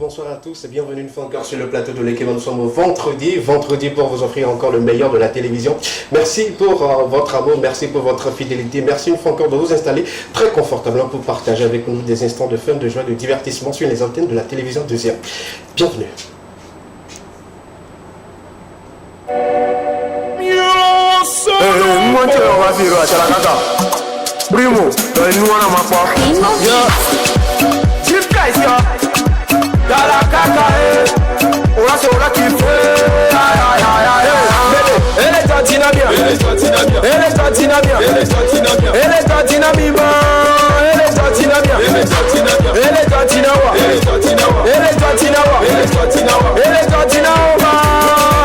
Bonsoir à tous et bienvenue une fois encore sur le plateau de l'Ekema. Nous sommes au vendredi pour vous offrir encore le meilleur de la télévision. Merci pour votre amour, merci pour votre fidélité, merci une fois encore de vous installer très confortablement pour partager avec nous des instants de fun, de joie, de divertissement sur les antennes de la télévision deuxième. Bienvenue. Dala kaka ora se ora qui fait elle est tantina bien elle est tantina bien elle est tantina bien elle est tantina bien elle est tantina bien elle est tantina bien elle est tantina bien elle est tantina wa elle est tantina wa elle est tantina wa elle est tantina wa elle est tantina wa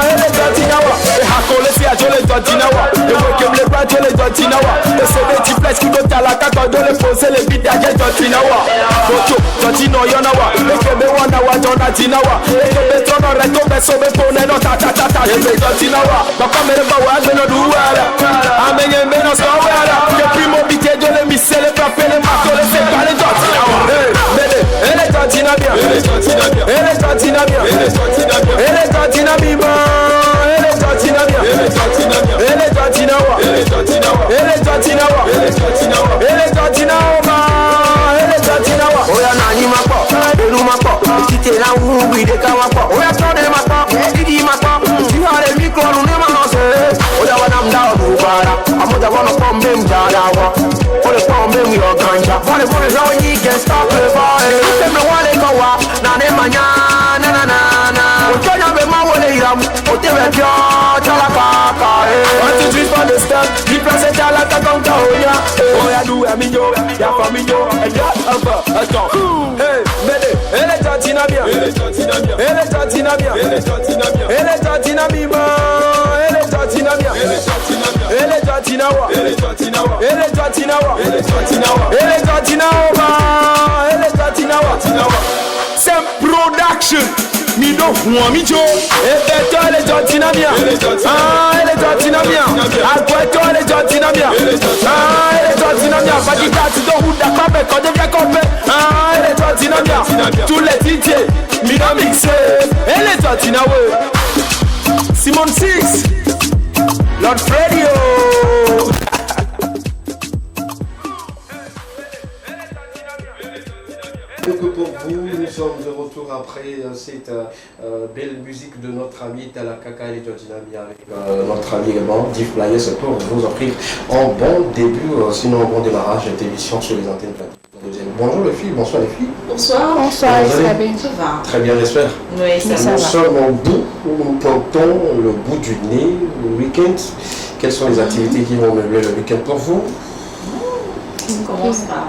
elle est tantina wa et hakole si a jole tantina wa et moi que me pas jole tantina wa et c'est des petits places qui doit la kaka dans les poser les bits à tantina wa photo tantina yona wa et que me wana wa jona tinawa et que me tono reto me so me pone no ta ta ta ta et me tinawa ma kamera ba wa me no duara amenye me no so wala que primo bité de le misele pa pele ma to le c'est pas les tinawa elle est tantina bien elle est tantina bien elle est tantina bien elle est tantina bien elle est tantina bien elle est tantina bien elle est tantina bien elle est tantina wa elle est tantina wa elle est tantina wa elle est tantina wa elle est tantina wa elle est tantina wa oya nani ma ko elu ma ko tite la ubi de kawa ko oya tone ma ko didi ma ko si hare micro nu ne ma no se oya wana mda bu bara amoja wana pombe mjada wa ole pombe mi o ganja vole vole za oni can stop the boy them no wale ko wa na ne manya na na na na ojonya be ma wole iram o te be pio chala kaka want to drink for the stand di place chala ta konta oya oya du aminyo ya faminyo ya aba ato hey mede elle est tantina bien elle est tantina bien elle est tantina bien elle est tantina bien elle est tantina bien elle est tantina bien elle est tantina bien elle est tantina wa elle est tantina wa elle est tantina wa elle est tantina wa elle est tantina wa elle est tantina wa c'est production mi do fún mi jo eto elle est tantina bien elle est tantina bien agbeto elle est tantina bien elle est tantina bien bagita ti do huda pa be ko de bien ko pe elle est tantina bien tous les DJ mi do mixer elle est tantina we Simon 6 Lord Fredio. Donc pour vous, nous sommes de retour après cette belle musique de notre ami Talakaka et Jodinami avec notre ami également Div Players pour vous offrir un bon début, sinon un bon démarrage d'émission sur les antennes. Bonjour les filles, bonsoir les filles. Bonsoir. Bonsoir, ça va. Très bien, j'espère. Oui, ça va. Nous sommes au bout, nous pointons le bout du nez, le week-end. Quelles sont les activités qui vont meubler le week-end pour vous? On commence par...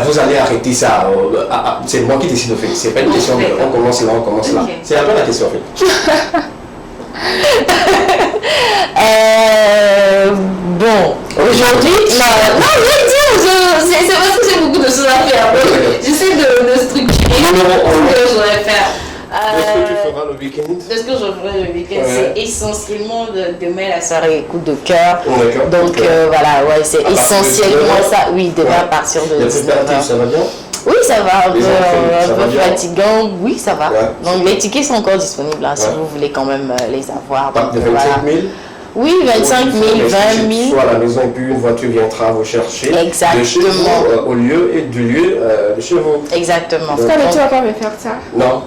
vous allez arrêter ça. C'est moi qui décide de faire. C'est pas une question de on commence là, on commence là. C'est un peu la question en fait. Bon, aujourd'hui, c'est parce que j'ai beaucoup de choses à faire. J'essaie de structurer ce que je voudrais faire. Qu'est-ce que tu feras le week-end? Ce que je ferai le week-end, c'est essentiellement demain la soirée coup de cœur. Donc voilà, ouais, c'est essentiellement ça. Oui, demain à partir de 19h. Ça va bien? Oui, ça va, un peu fatigant, oui, ça va. Ouais. Donc les tickets sont encore disponibles, hein, si vous voulez quand même les avoir. Donc, de 25 000 Oui, 25 000, 20 000. Soit à la maison et puis une voiture viendra vous chercher. Exactement. De chez vous au lieu et du lieu de chez vous. Exactement. Est-ce que tu vas pas me faire ça? Non.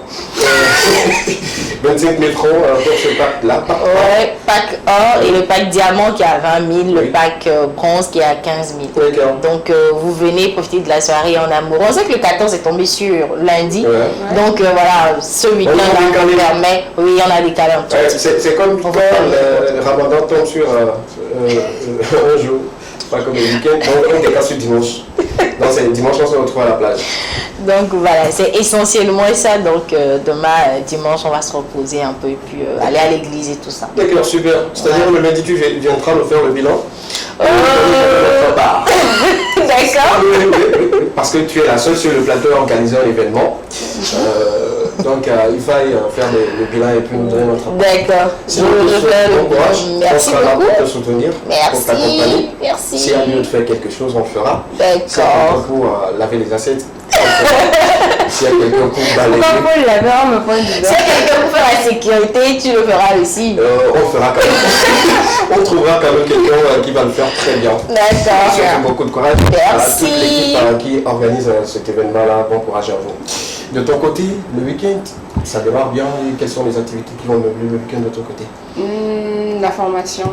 25 000 francs pour ce pack-là. Ouais, pack or et le pack diamant qui est à 20 000, le Oui. pack bronze qui est à 15 000. D'accord. Donc vous venez profiter de la soirée en amour. On sait que le 14 est tombé sur lundi. Ouais. Donc voilà, ce week-end On a décalé. permet. Oui, on a décalé un petit peu. C'est comme quand le ramadan tombe sur un jour, pas comme le week-end, donc on décale sur dimanche. Donc c'est dimanche on se retrouve à la plage. Donc voilà, c'est essentiellement ça. Donc demain, dimanche, on va se reposer un peu et puis aller à l'église et tout ça. D'accord, super. C'est-à-dire le lundi tu viendras nous faire le bilan. D'accord. Oui, parce que tu es la seule sur le plateau à organiser un événement. Donc il faille faire le bilan et puis nous donner notre rapport. D'accord. Sinon, bon courage. Merci On sera là beaucoup. pour te soutenir, pour t'accompagner. Merci. S'il y a lieu de faire quelque chose, on le fera. Si D'accord. pour laver les assiettes, s'il y a quelqu'un pour balayer, Pourquoi faut laver en me point du Si quelqu'un pour faire la sécurité, tu le feras aussi. on fera quand même. On trouvera quand même quelqu'un qui va le faire très bien. D'accord. Surtout beaucoup de courage. Merci. À toute l'équipe qui organise cet événement-là, bon courage à vous. De ton côté, le week-end, ça démarre bien. Et quelles sont les activités qui vont meubler le week-end de ton côté? La formation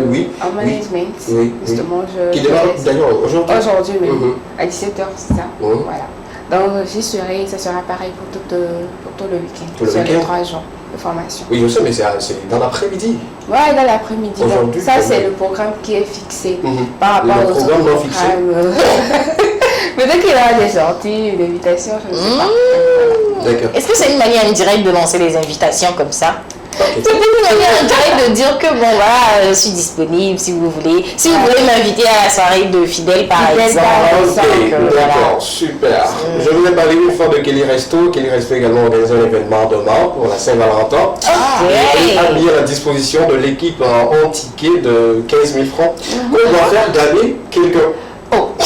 Oui. en management. Oui. Justement, Qui démarre d'ailleurs aujourd'hui. Aujourd'hui, oui. Mhm. À 17h, c'est ça. Mhm. Voilà. Donc, j'y serai, ça sera pareil pour tout le week-end. Pour le sur les week-end. 3 jours de formation. Oui, je sais, mais c'est dans l'après-midi. Ouais, dans l'après-midi. Donc, Aujourd'hui, ça, comment? c'est le programme qui est fixé Mhm. par rapport Le aux programme autres non fixé. programmes. Peut-être qu'il y aura des sorties, des invitations, je ne sais pas. D'accord. Est-ce que c'est une manière indirecte de lancer les invitations comme ça? Ok. C'est peut-être une manière indirecte de dire que bon voilà, je suis disponible si vous voulez. Si vous voulez m'inviter à la soirée de Fidèle par Fidèle, exemple. par Ok, donc, voilà. d'accord, super. Je voulais parler une fois de Kelly Resto. Kelly Resto également organise un événement demain pour la Saint-Valentin. Et a mis à la disposition de l'équipe un ticket de 15 000 francs. On doit faire gagner quelqu'un. Oh. C'est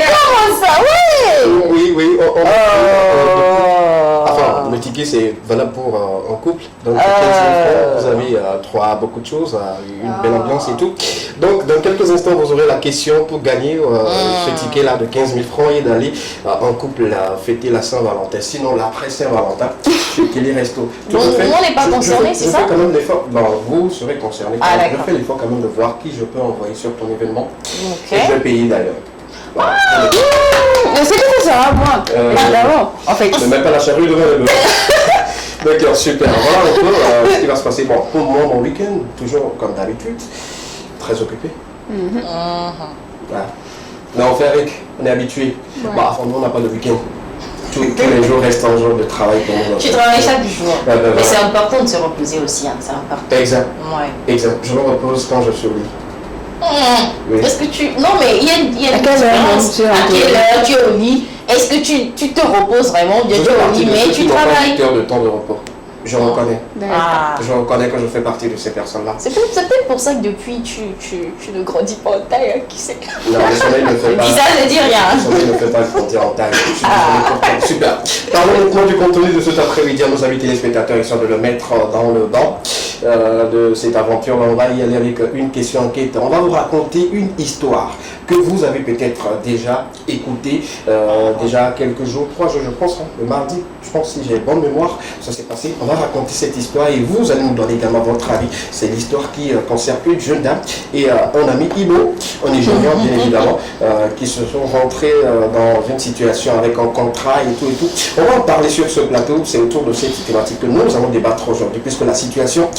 Comment ça? Oui. Oui, enfin, le ticket c'est valable pour un couple. Donc 15 000 francs, vous avez beaucoup de choses, une belle ambiance et tout. Donc dans quelques instants, vous aurez la question pour gagner ce ticket-là de 15 000 francs et d'aller en couple fêter la Saint-Valentin. Sinon, l'après Saint-Valentin, chez Kelly Resto. Donc, nous, on n'est pas concernés, c'est ça? Je fais quand même l'effort. Non, vous serez concernés. Ah, je d'accord. fais l'effort quand même de voir qui je peux envoyer sur ton événement. Ok. Et je vais payer d'ailleurs. Voilà. Mais c'est que ça sera moi, évidemment. En fait, Ne mets pas la charrue devant le bœuf. D'accord, super. Voilà un peu ce qui va se passer. Bon, pour moi, mon week-end, toujours comme d'habitude, très occupé. Voilà. Non, on fait avec, on est habitué. Ouais. Bah, enfin, nous, on n'a pas de week-end. Tous les jours restent un jour de travail pour nous. Tu travailles chaque jour. Ouais, Mais voilà. c'est important de se reposer aussi, hein, c'est important. Exact, Ouais. exact. Je me repose quand je suis au lit. Oui. Est-ce que tu... Non mais il y a une À quelle heure, différence. monsieur, À quelle heure tu es au lit? Est-ce que tu te reposes vraiment bien? Je Tu es fais au partie lit de mais ceux tu qui n'ont pas travailles. 8 heures de temps de repos. Je reconnais. Ah. Je reconnais que je fais partie de ces personnes-là. C'est peut-être pour ça que depuis tu ne grandis pas en taille, hein, qui sait? Non, le sommeil ne fait Je pas. dis ça, je dis Le rien. sommeil ne fait pas grandir en taille. Je suis désolé pour toi. Super. Parlons maintenant du contenu de cet après-midi à nos amis téléspectateurs, histoire de le mettre dans le banc de cette aventure. On va y aller avec une question enquête. On va vous raconter une histoire que vous avez peut-être déjà écoutée déjà quelques jours, 3 jours je pense, hein, le mardi, je pense si j'ai bonne mémoire, ça s'est passé. On va raconter cette histoire et vous allez nous donner également votre avis. C'est l'histoire qui concerne une jeune dame et un ami Ibo, un ingénieur bien évidemment, qui se sont rentrés dans une situation avec un contrat et tout et tout. On va en parler sur ce plateau, c'est autour de cette thématique que nous allons débattre aujourd'hui puisque la situation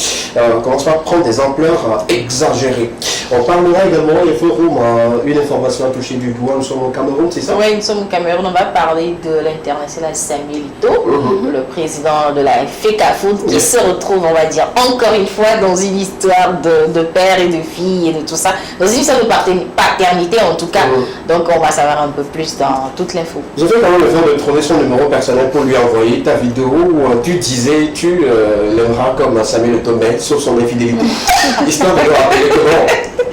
commence à prendre des ampleurs exagérées. On parlera également des forums, une information à toucher du doigt, nous sommes au Cameroun, c'est ça? Oui, nous sommes au Cameroun, on va parler de l'international Samuel Eto'o, le président de la FECAFOOT, qui se retrouve, on va dire, encore une fois dans une histoire de père et de fille et de tout ça, dans une histoire de paternité en tout cas. Donc on va savoir un peu plus dans toute l'info. Je fais quand même le faire de trouver son numéro personnel pour lui envoyer ta vidéo où tu disais tu l'aimeras comme Samuel Eto'o sur son infidélité. Histoire de lui rappeler que bon,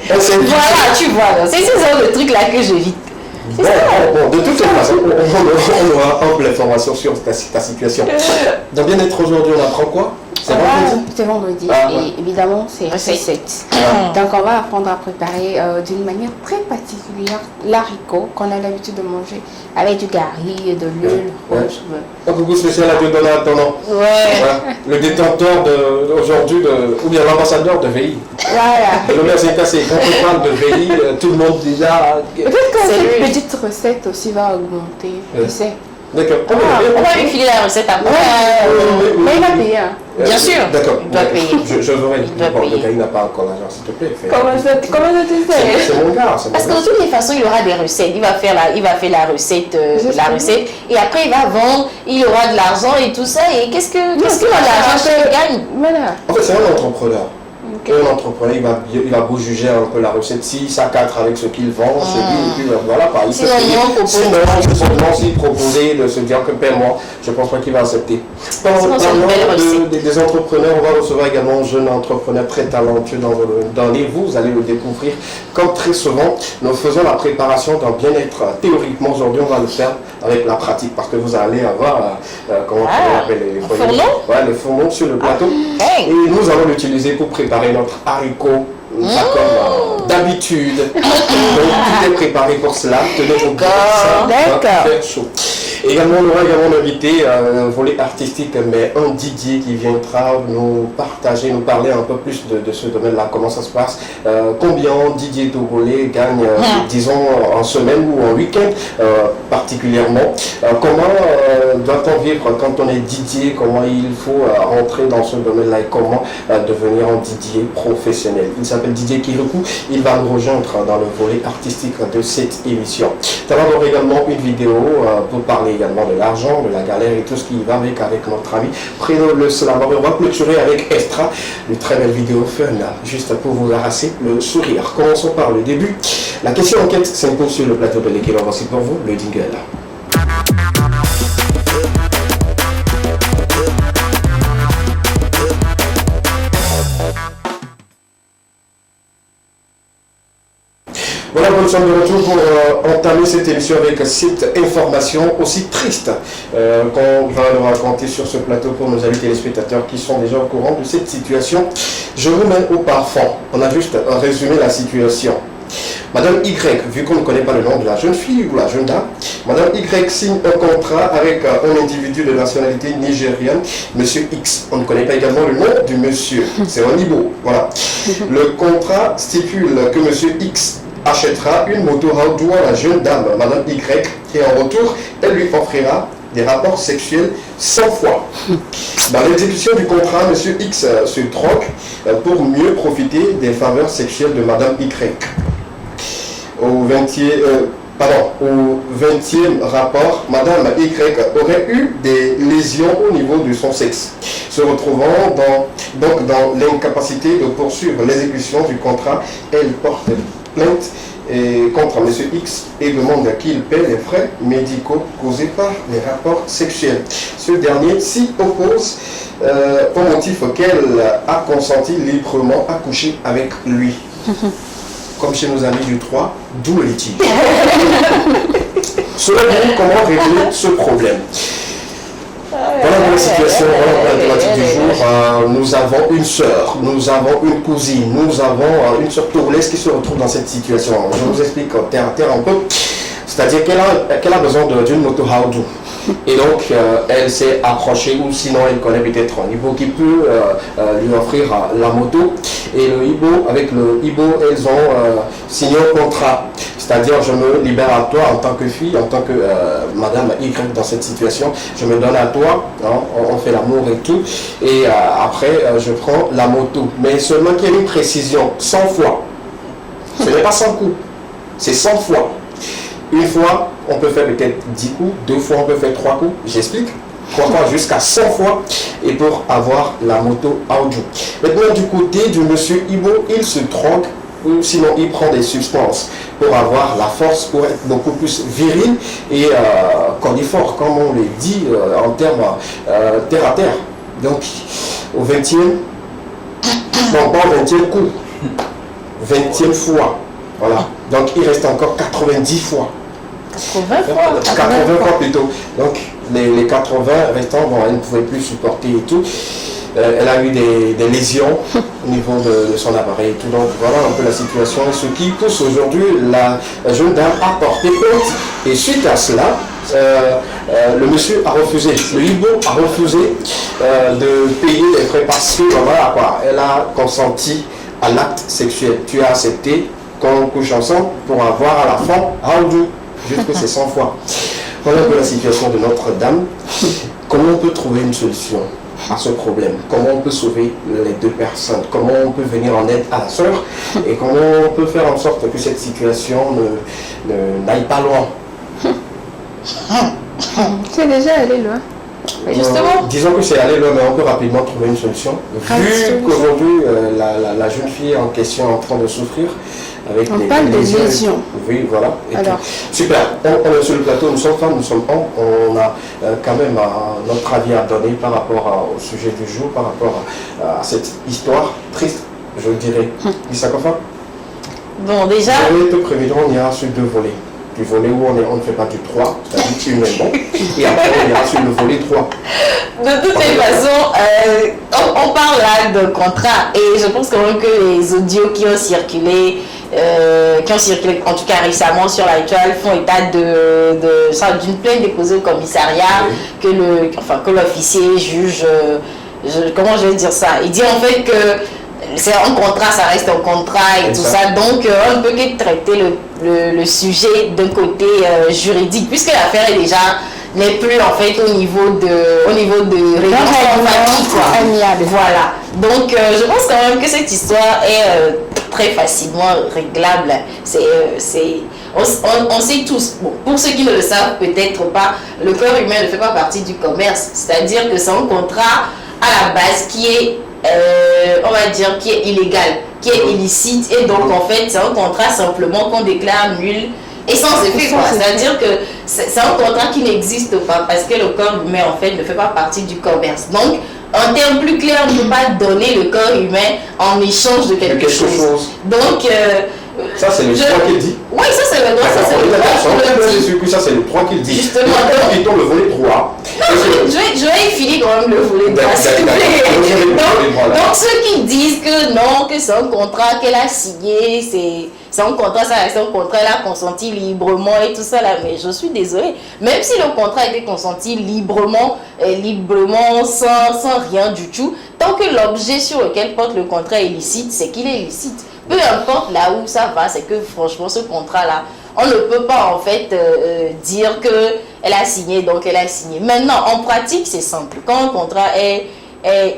Voilà, tu vois, c'est ce genre de trucs là que j'évite. Bon, de toute façon, on aura ample information sur ta situation. Dans Bien-être aujourd'hui, on apprend quoi? C'est vendredi et évidemment c'est recette. Donc on va apprendre à préparer d'une manière très particulière l'haricot qu'on a l'habitude de manger avec du gari et de l'huile rouge. Un coucou spécial à Dieu Attendant. Le détenteur aujourd'hui, ou bien l'ambassadeur de VI. Voilà. Le maire c'est cassé. Quand on parle de VI, tout le monde déjà. Peut-être que cette petite recette aussi va augmenter. Tu sais. D'accord. On va lui filer la recette après. Mais il va payer. Bien sûr. D'accord. Il doit payer. Je veux payer. Le gars, il n'a pas encore l'argent, s'il te plaît. Comment ça tu sais? C'est mon gars. Parce que de toutes les façons, il aura des recettes. Il va faire la recette, et après il va vendre. Il aura de l'argent et tout ça. Et qu'est-ce que l'argent qu'il gagne? Voilà. En fait, c'est un entrepreneur. Un entrepreneur, il va beau juger un peu la recette, si ça cadre avec ce qu'il vend, chez lui, et puis voilà, pas. Sinon, s'il proposait de se dire que paie-moi, je ne pense pas qu'il va accepter. Parlant des entrepreneurs, on va recevoir également un jeune entrepreneur très talentueux dans le domaine. Vous allez le découvrir. Comme très souvent, nous faisons la préparation d'un bien-être. Théoriquement, aujourd'hui, on va le faire avec la pratique, parce que vous allez avoir, comment on appelle les fourneaux sur le plateau. Et nous allons l'utiliser pour préparer notre haricot, comme d'habitude. Donc, tout est préparé pour cela. Tenez au corps. D'accord. Chaud. Également, on aura également invité un volet artistique, mais un Didier qui viendra nous partager, nous parler un peu plus de ce domaine-là, comment ça se passe, combien Didier Togolais gagne, disons, en semaine ou en week-end, particulièrement. Comment doit-on vivre quand on est Didier, comment il faut rentrer dans ce domaine-là et comment devenir un Didier professionnel. Il s'appelle Didier Kirikou, il va nous rejoindre dans le volet artistique de cette émission. Ça va avoir également une vidéo pour parler également de l'argent, de la galère et tout ce qui va avec notre ami Prénom le Slammer. On va clôturer avec Estra, une très belle vidéo fun, juste pour vous arracher le sourire. Commençons par le début. La question enquête s'impose sur le plateau de l'équipe. Voici pour vous le jingle. Voilà, nous sommes de retour pour entamer cette émission avec cette information aussi triste qu'on va nous raconter sur ce plateau pour nos amis téléspectateurs qui sont déjà au courant de cette situation. Je vous mets au parfum. On a juste résumé la situation. Madame Y, vu qu'on ne connaît pas le nom de la jeune fille ou la jeune dame, Madame Y signe un contrat avec un individu de nationalité nigérienne, Monsieur X. On ne connaît pas également le nom du monsieur. C'est un Ibo. Voilà. Le contrat stipule que Monsieur X achètera une moto Audi à la jeune dame, Madame Y, et en retour, elle lui offrira des rapports sexuels 100 fois. Dans l'exécution du contrat, M. X se troque pour mieux profiter des faveurs sexuelles de Madame Y. Au 20e rapport, Madame Y aurait eu des lésions au niveau de son sexe, se retrouvant dans l'incapacité de poursuivre l'exécution du contrat. Elle porte plainte contre M. X et demande qu'il paie les frais médicaux causés par les rapports sexuels. Ce dernier s'y oppose au motif qu'elle a consenti librement à coucher avec lui. Comme chez nos amis du 3, d'où le litige. Selon vous, comment régler ce problème? Voilà la situation, voilà la thématique du jour. Nous avons une sœur, nous avons une cousine, nous avons une sœur togolaise qui se retrouve dans cette situation. Je vous explique terre à terre un peu. C'est-à-dire qu'elle a besoin d'une moto Audi. Et donc, elle s'est approchée, ou sinon elle connaît peut-être un Ibo qui peut lui offrir la moto. Et le Ibo, avec le Ibo, elles ont signé un contrat. C'est-à-dire, je me libère à toi en tant que fille, en tant que Madame Y dans cette situation. Je me donne à toi, hein, on fait l'amour et tout. Et après, je prends la moto. Mais seulement qu'il y ait une précision, 100 fois. Ce n'est pas 100 coups, c'est 100 fois. Une fois, on peut faire peut-être 10 coups, 2 fois, on peut faire 3 coups. J'explique. 3 fois jusqu'à 100 fois et pour avoir la moto Audi. Maintenant, du côté du monsieur Ibo, il se troque ou sinon il prend des substances pour avoir la force, pour être beaucoup plus viril et cornifort, comme on le dit en termes terre à terre. Donc, au 20e, non pas au 20e coup, 20e fois. Voilà. Donc, il reste encore 90 fois. 80 fois. 80 fois plutôt. Donc les 80 restants, bon, elle ne pouvait plus supporter et tout. Elle a eu des lésions au niveau de son appareil et tout. Donc voilà un peu la situation. Ce qui pousse aujourd'hui la jeune dame à porter plainte. Et suite à cela, le monsieur a refusé, le Igbo a refusé de payer les frais parce que voilà quoi, elle a consenti à l'acte sexuel. Tu as accepté qu'on couche ensemble pour avoir à la fin how do, juste que c'est 100 fois. Voilà un peu la situation de Notre-Dame. Comment on peut trouver une solution à ce problème? Comment on peut sauver les deux personnes? Comment on peut venir en aide à la sœur? Et comment on peut faire en sorte que cette situation n'aille pas loin? C'est déjà allé loin. Justement. Disons que c'est allé loin, mais on peut rapidement trouver une solution. Vu qu'aujourd'hui, la jeune fille en question est en train de souffrir avec on parle de lésions. Oui, voilà. Et alors. Super. On est sur le plateau, nous sommes femmes, nous sommes hommes. On a quand même notre avis à donner par rapport au sujet du jour, par rapport à cette histoire triste, je dirais. Issa Kofa? Bon, déjà. Je vais te prévenir, on ira sur deux volets. Du volet où on ne fait pas du 3, c'est-à-dire humainement, et après on ira sur le volet 3. De toutes les façons, on parle là de contrat, et je pense quand même que les audios qui ont circulé en tout cas récemment sur la toile, font état d'une plainte déposée au commissariat, oui. que l'officier juge, comment je vais dire ça, il dit en fait que c'est un contrat, ça reste un contrat et tout ça. Donc on ne peut que traiter le sujet d'un côté juridique, puisque l'affaire est déjà n'est plus en fait au niveau de règlement amiable. Voilà. Donc je pense quand même que cette histoire est très facilement réglable. On sait tous, bon, pour ceux qui ne le savent peut-être pas, le corps humain ne fait pas partie du commerce. C'est-à-dire que c'est un contrat à la base qui est on va dire qui est illégal, qui est illicite, et donc en fait c'est un contrat simplement qu'on déclare nul et sans effet. C'est-à-dire que c'est un contrat qui n'existe pas parce que le corps humain en fait ne fait pas partie du commerce. Donc en termes plus clairs, on ne peut pas donner le corps humain en échange de quelque chose. Donc ça c'est le 3 qu'il dit. Oui, ça c'est le droit, ça c'est le 3. Ça c'est le 3 qu'il dit. Justement. Mettons le volet 3. Je vais finir quand même le volet 3, s'il te plaît. Donc ceux qui disent que non, que c'est un contrat qu'elle a signé, c'est un contrat, ça reste un contrat, elle a consenti librement et tout ça là, mais je suis désolée. Même si le contrat a été consenti librement sans rien du tout, tant que l'objet sur lequel porte le contrat est licite, c'est qu'il est licite. Peu importe là où ça va, c'est que franchement ce contrat-là, on ne peut pas en fait dire qu'elle a signé, donc elle a signé. Maintenant, en pratique, c'est simple. Quand un contrat est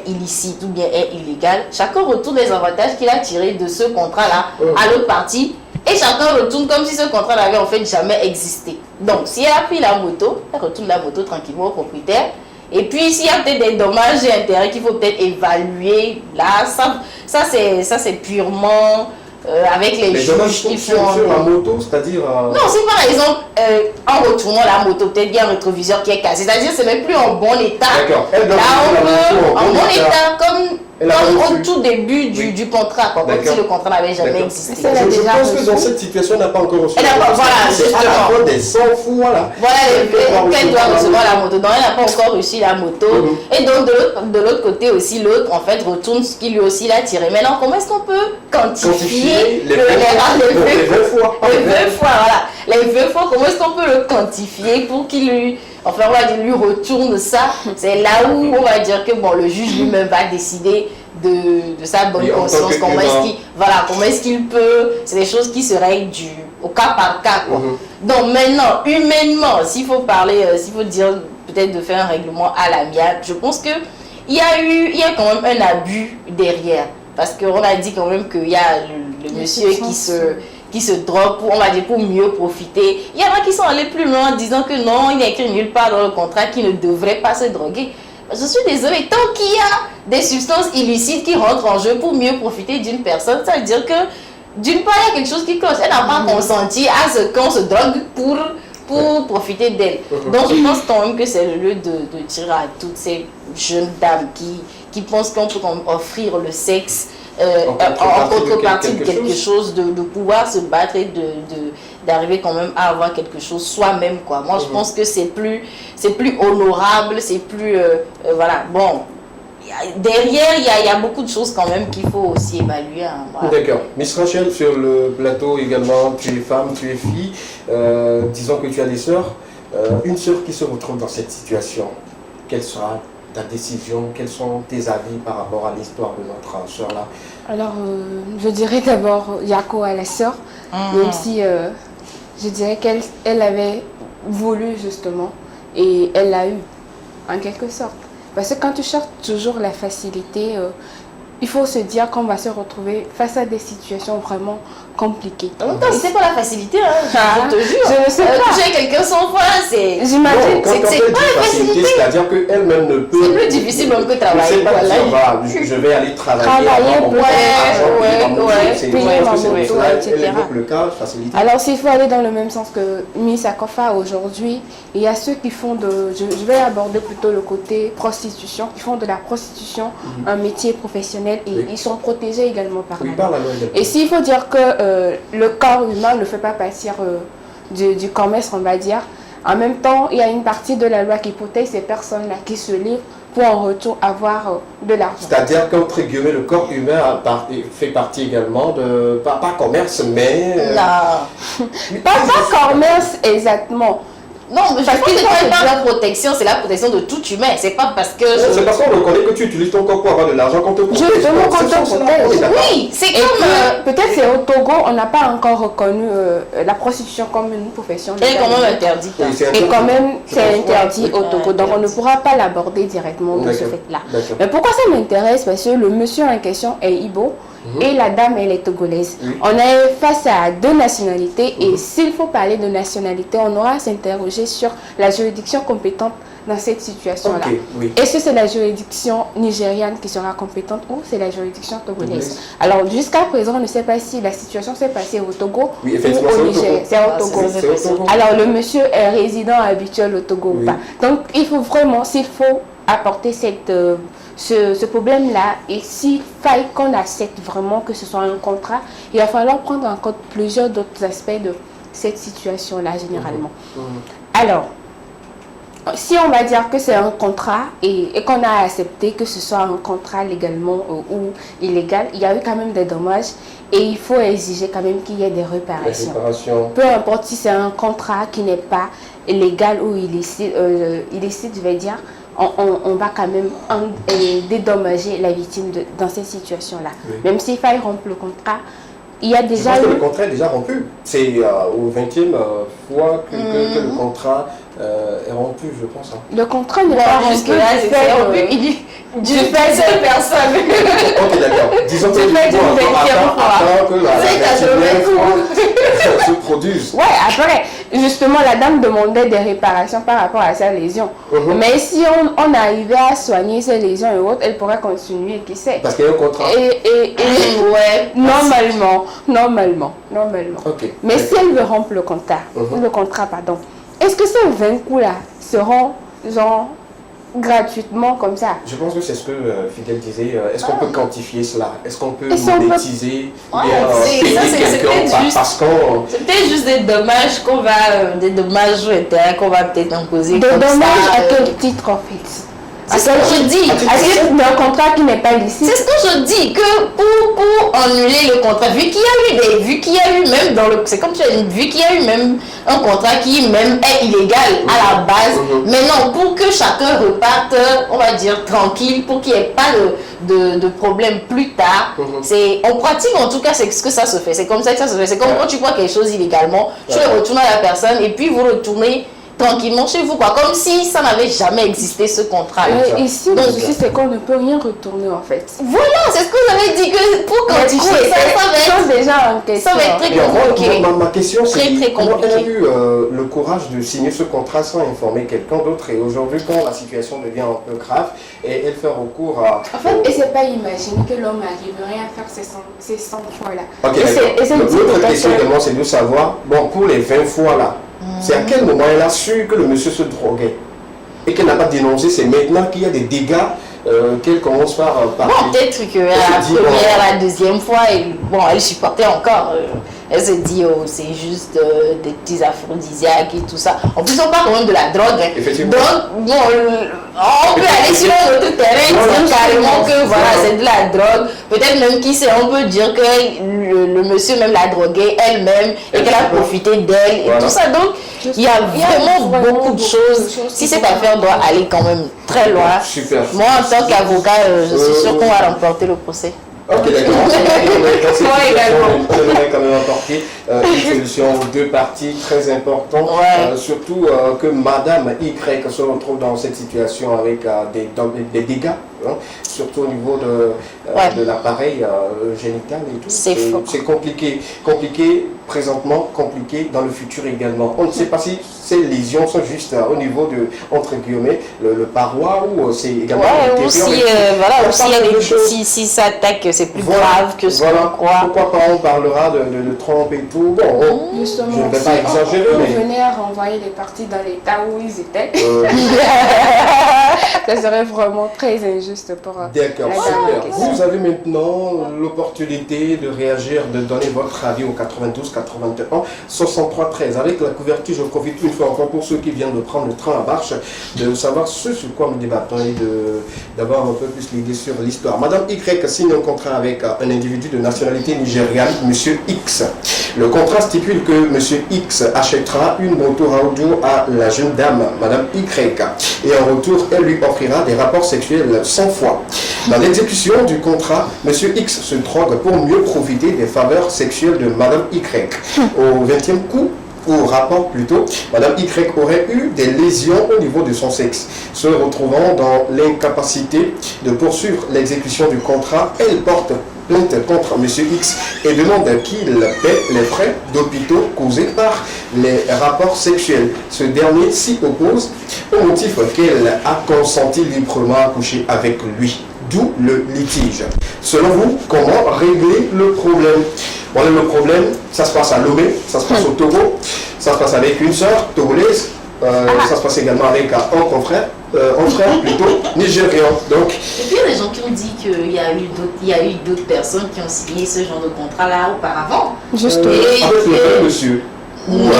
illicite ou bien est illégal, chacun retourne les avantages qu'il a tirés de ce contrat-là à l'autre partie, et chacun retourne comme si ce contrat n'avait en fait jamais existé. Donc, si elle a pris la moto, elle retourne la moto tranquillement au propriétaire. Et puis, s'il y a peut-être des dommages et intérêts qu'il faut peut-être évaluer, là, ça c'est purement avec les juges qui font... sur la moto, c'est-à-dire... Non, si par exemple, en retournant la moto, peut-être il y a un rétroviseur qui est cassé, c'est-à-dire que ce n'est plus en bon état. D'accord. Là, on peut, en bon état, comme au tout début du contrat, quoi, comme si le contrat n'avait jamais existé. Je pense que dans cette situation, elle n'a pas encore reçu. Voilà, c'est à la fois des 100 fous, voilà. Voilà, qu'elle doit recevoir la moto. Donc, elle n'a pas encore reçu la moto. Et donc, de l'autre côté aussi, l'autre, en fait, retourne ce qui lui aussi l'a tiré. Maintenant, comment est-ce qu'on peut quantifier les 20 fois, voilà. Les 20 fois, comment est-ce qu'on peut le quantifier pour qu'il lui... Enfin, on va dire, lui retourne ça. C'est là où on va dire que bon, le juge lui-même va décider de sa bonne conscience. Comment est-ce qu'il peut... C'est des choses qui se règlent au cas par cas, quoi. Donc maintenant, humainement, s'il faut dire peut-être de faire un règlement à l'amiable, je pense que il y a quand même un abus derrière. Parce qu'on a dit quand même qu'il y a le monsieur qui se drogue pour mieux profiter. Il y en a qui sont allés plus loin en disant que non, il n'y a écrit nulle part dans le contrat qu'il ne devrait pas se droguer. Je suis désolée, tant qu'il y a des substances illicites qui rentrent en jeu pour mieux profiter d'une personne, ça veut dire que d'une part, il y a quelque chose qui cloche. Elle n'a pas consenti à ce qu'on se drogue pour profiter d'elle. Donc je pense quand même que c'est le lieu de dire à toutes ces jeunes dames qui pensent qu'on peut offrir le sexe en contrepartie de quelque chose, de pouvoir se battre et d'arriver quand même à avoir quelque chose soi-même, quoi. Moi, je pense que c'est plus honorable, c'est plus... voilà, bon... Derrière, il y a beaucoup de choses quand même qu'il faut aussi évaluer. Hein, voilà. D'accord. Miss Rachel, sur le plateau également, tu es femme, tu es fille. Disons que tu as des sœurs. Une sœur qui se retrouve dans cette situation, quelle sera ta décision? Quels sont tes avis par rapport à l'histoire de notre sœur là? Alors, je dirais d'abord Yako à la sœur, même si je dirais qu'elle avait voulu justement et elle l'a eu en quelque sorte. Parce que quand tu cherches toujours la facilité, il faut se dire qu'on va se retrouver face à des situations vraiment compliquées. En même temps, c'est pas la facilité, hein, je te jure. Je ne sais pas. Toucher quelqu'un 100 fois, c'est... J'imagine que c'est pas la facilité. C'est-à-dire qu'elle-même ne peut... C'est plus difficile même que travailler. Je vais aller travailler payer ma moto, etc. Elle évoque le cas facilité. Alors, s'il faut aller dans le même sens que Miss Akofa aujourd'hui, il y a ceux qui font de... Je vais aborder plutôt le côté prostitution, qui font de la prostitution un métier professionnel et ils sont protégés également par la loi. Et s'il faut dire que le corps humain ne fait pas partir du commerce, on va dire, en même temps, il y a une partie de la loi qui protège ces personnes-là qui se livrent pour en retour avoir de l'argent. C'est-à-dire qu'entre guillemets, le corps humain fait partie également de, pas commerce, mais... pas commerce exactement. Non, mais je pense que c'est pas la protection, c'est la protection de tout humain. C'est pas parce que... C'est parce qu'on reconnaît que tu utilises ton corps pour avoir de l'argent qu'on te protège. Justement, quand on te protège. Oui, c'est comme... Peut-être c'est au Togo, on n'a pas encore reconnu la prostitution comme une profession. Elle est quand même interdite. Et quand même, c'est interdit au Togo. Donc on ne pourra pas l'aborder directement de ce fait-là. Mais pourquoi ça m'intéresse? Parce que le monsieur en question est Ibo. Et la dame, elle est togolaise. On est face à deux nationalités et s'il faut parler de nationalité, on aura à s'interroger sur la juridiction compétente dans cette situation-là. Est-ce que c'est la juridiction nigériane qui sera compétente ou c'est la juridiction togolaise? Alors jusqu'à présent, on ne sait pas si la situation s'est passée au Togo ou au Niger. C'est au Togo. Alors le monsieur est résident habituel au Togo ou pas. Donc il faut vraiment, s'il faut apporter ce problème-là, et s'il faille qu'on accepte vraiment que ce soit un contrat, il va falloir prendre en compte plusieurs d'autres aspects de cette situation-là généralement. Alors, si on va dire que c'est un contrat et qu'on a accepté que ce soit un contrat légalement ou illégal, il y a eu quand même des dommages et il faut exiger quand même qu'il y ait des réparations. Peu importe si c'est un contrat qui n'est pas légal ou illicite, je vais dire, on va quand même dédommager la victime dans cette situation-là. Même s'il faille rompre le contrat, il y a déjà... Je pense que le contrat est déjà rompu. C'est au 20e fois que le contrat est rompu, je pense. Le contrat n'est pas rompu. Du fait de personne. Ok, d'accord. Disons que la se produise. Ouais, après, justement, la dame demandait des réparations par rapport à sa lésion. Mais si on arrivait à soigner ses lésions et autres, elle pourrait continuer, qui sait. Parce qu'il y a un contrat. Ouais, normalement. Okay. Mais si elle veut rompre le contrat, est-ce que ces 20 coups-là seront, genre, gratuitement comme ça? Je pense que c'est ce que Fidèle disait. Est-ce qu'on peut quantifier cela? Est-ce qu'on peut monétiser c'était juste des dommages qu'on va, des dommages qu'on va peut-être imposer. Des dommages à quel titre en fait? C'est ce que je dis. Un contrat qui n'est pas licite. C'est ce que je dis, que pour annuler le contrat, vu qu'il y a eu même dans le... C'est comme tu as dit, vu qu'il y a eu même un contrat qui même est illégal à la base, mais non, pour que chacun reparte, on va dire, tranquille, pour qu'il n'y ait pas de problème plus tard, on pratique en tout cas, c'est ce que ça se fait. C'est comme ça que ça se fait. C'est comme quand tu prends quelque chose illégalement, tu le retournes à la personne et puis vous retournez tranquillement chez vous, quoi, comme si ça n'avait jamais existé ce contrat. Ici, le souci, c'est qu'on ne peut rien retourner en fait. Voilà, c'est ce que vous avez dit, que pour quantifier ça va être très compliqué. Ma question, c'est très comment elle a eu le courage de signer ce contrat sans informer quelqu'un d'autre, et aujourd'hui, quand la situation devient un peu grave, et elle fait recours à... En fait, et c'est pas imaginer que l'homme arriverait à faire ces 100 fois-là. Ok, l'autre question également, c'est de savoir, bon, pour les 20 fois là, c'est à quel moment elle a su que le monsieur se droguait et qu'elle n'a pas dénoncé? C'est maintenant qu'il y a des dégâts qu'elle commence par Bon, peut-être que la première, la deuxième fois, elle supportait encore. Elle se dit, oh, c'est juste des petits aphrodisiaques et tout ça. En plus, on parle quand même de la drogue. Hein. Effectivement. Donc, bon, on peut aller sur notre terrain et dire carrément que voilà, c'est de la drogue. Peut-être même qui sait, on peut dire que le monsieur même l'a droguée elle-même et qu'elle a profité d'elle et tout ça. Donc, il y a vraiment beaucoup de choses. Si cette affaire doit aller quand même très loin, super. Moi, en tant qu'avocat, je suis sûr qu'on va remporter le procès. Ok, d'accord. On aimerait quand même apporter une solution aux deux parties très importante. Surtout que Madame Y se retrouve dans cette situation avec des dégâts, hein, surtout au niveau de l'appareil génital et tout. C'est compliqué présentement, compliqué dans le futur également. On ne sait pas si ces lésions sont juste au niveau de, entre guillemets, le paroi ou c'est également ou si ça attaque, c'est plus grave que ce qu'on croit. Pourquoi pas on parlera de trompe et tout. Bon, justement, je ne vais pas exagérer, on venait à renvoyer les parties dans l'état où ils étaient. Ça serait vraiment très injuste pour d'accord, super. Vous avez maintenant l'opportunité de réagir, de donner votre avis au 92 81 63 13. Avec la couverture, je profite une fois encore pour ceux qui viennent de prendre le train à marche, de savoir ce sur quoi nous débattons et d'avoir un peu plus l'idée sur l'histoire. Madame Y signe un contrat avec un individu de nationalité nigériane, Monsieur X. Le contrat stipule que Monsieur X achètera une moto Raoudou à la jeune dame, Madame Y, et en retour, elle lui offrira des rapports sexuels 100 fois. Dans l'exécution du contrat, Monsieur X se drogue pour mieux profiter des faveurs sexuelles de Madame Y. Au 20e coup, au rapport plutôt, Madame Y aurait eu des lésions au niveau de son sexe. Se retrouvant dans l'incapacité de poursuivre l'exécution du contrat, elle porte plainte contre M. X et demande qu'il paie les frais d'hôpitaux causés par les rapports sexuels. Ce dernier s'y oppose au motif qu'elle a consenti librement à coucher avec lui. D'où le litige. Selon vous, comment régler le problème? Voilà le problème, ça se passe à Lomé, ça se passe au Togo, ça se passe avec une sœur togolaise, ça se passe également avec un frère plutôt nigérian. Donc, et puis il y a des gens qui ont dit qu'il y a eu d'autres personnes qui ont signé ce genre de contrat-là auparavant. Juste avec le même monsieur. Non,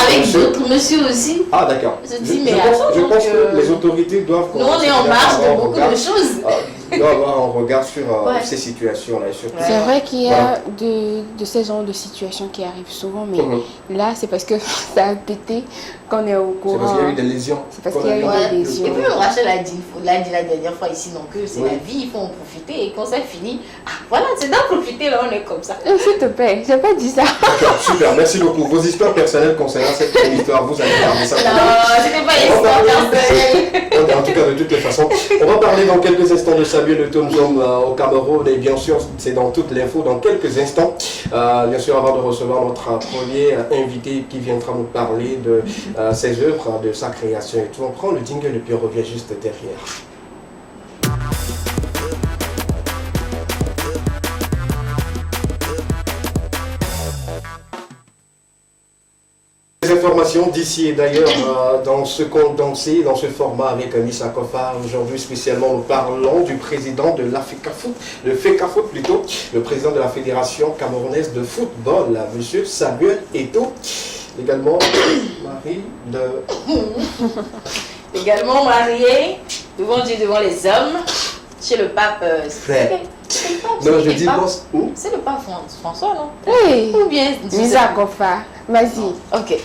avec d'autres monsieur aussi. Ah d'accord. Je pense que les autorités doivent... Nous on est en marge de beaucoup de choses. Il doit avoir un regard sur ces situations-là. C'est vrai qu'il y a de ces genres de situations qui arrivent souvent, mais là, c'est parce que ça a pété qu'on est au courant. C'est parce qu'il y a eu des lésions. C'est parce qu'il y a eu des lésions. Et puis, Rachel l'a dit la dernière fois ici, donc c'est la vie, il faut en profiter. Et quand ça finit, voilà, c'est d'en profiter, là, on est comme ça. S'il te plaît, j'ai pas dit ça. D'accord, super, merci beaucoup. Vos histoires personnelles concernant cette histoire, vous allez garder ça. Non, c'était pas une histoire personnelle. En tout cas, de toutes les façons, on va parler dans quelques instants de Samuel Eto'o. Nous sommes au Cameroun et bien sûr, c'est dans toute l'info dans quelques instants. Bien sûr, avant de recevoir notre premier invité qui viendra nous parler de ses œuvres, de sa création et tout. On prend le jingle et puis on revient juste derrière. Informations d'ici et d'ailleurs dans ce condensé, dans ce format avec Missa Kofa. Aujourd'hui spécialement nous parlons du président de l'AFECAFOOT, le FECAFOOT plutôt, le président de la Fédération camerounaise de football, monsieur Samuel Eto'o, également mari de... également marié, devant Dieu, devant les hommes, chez le pape... Frère. Non, je dis c'est le pape François, non? Oui. Ou bien Missa Kofa, vas-y. Ok.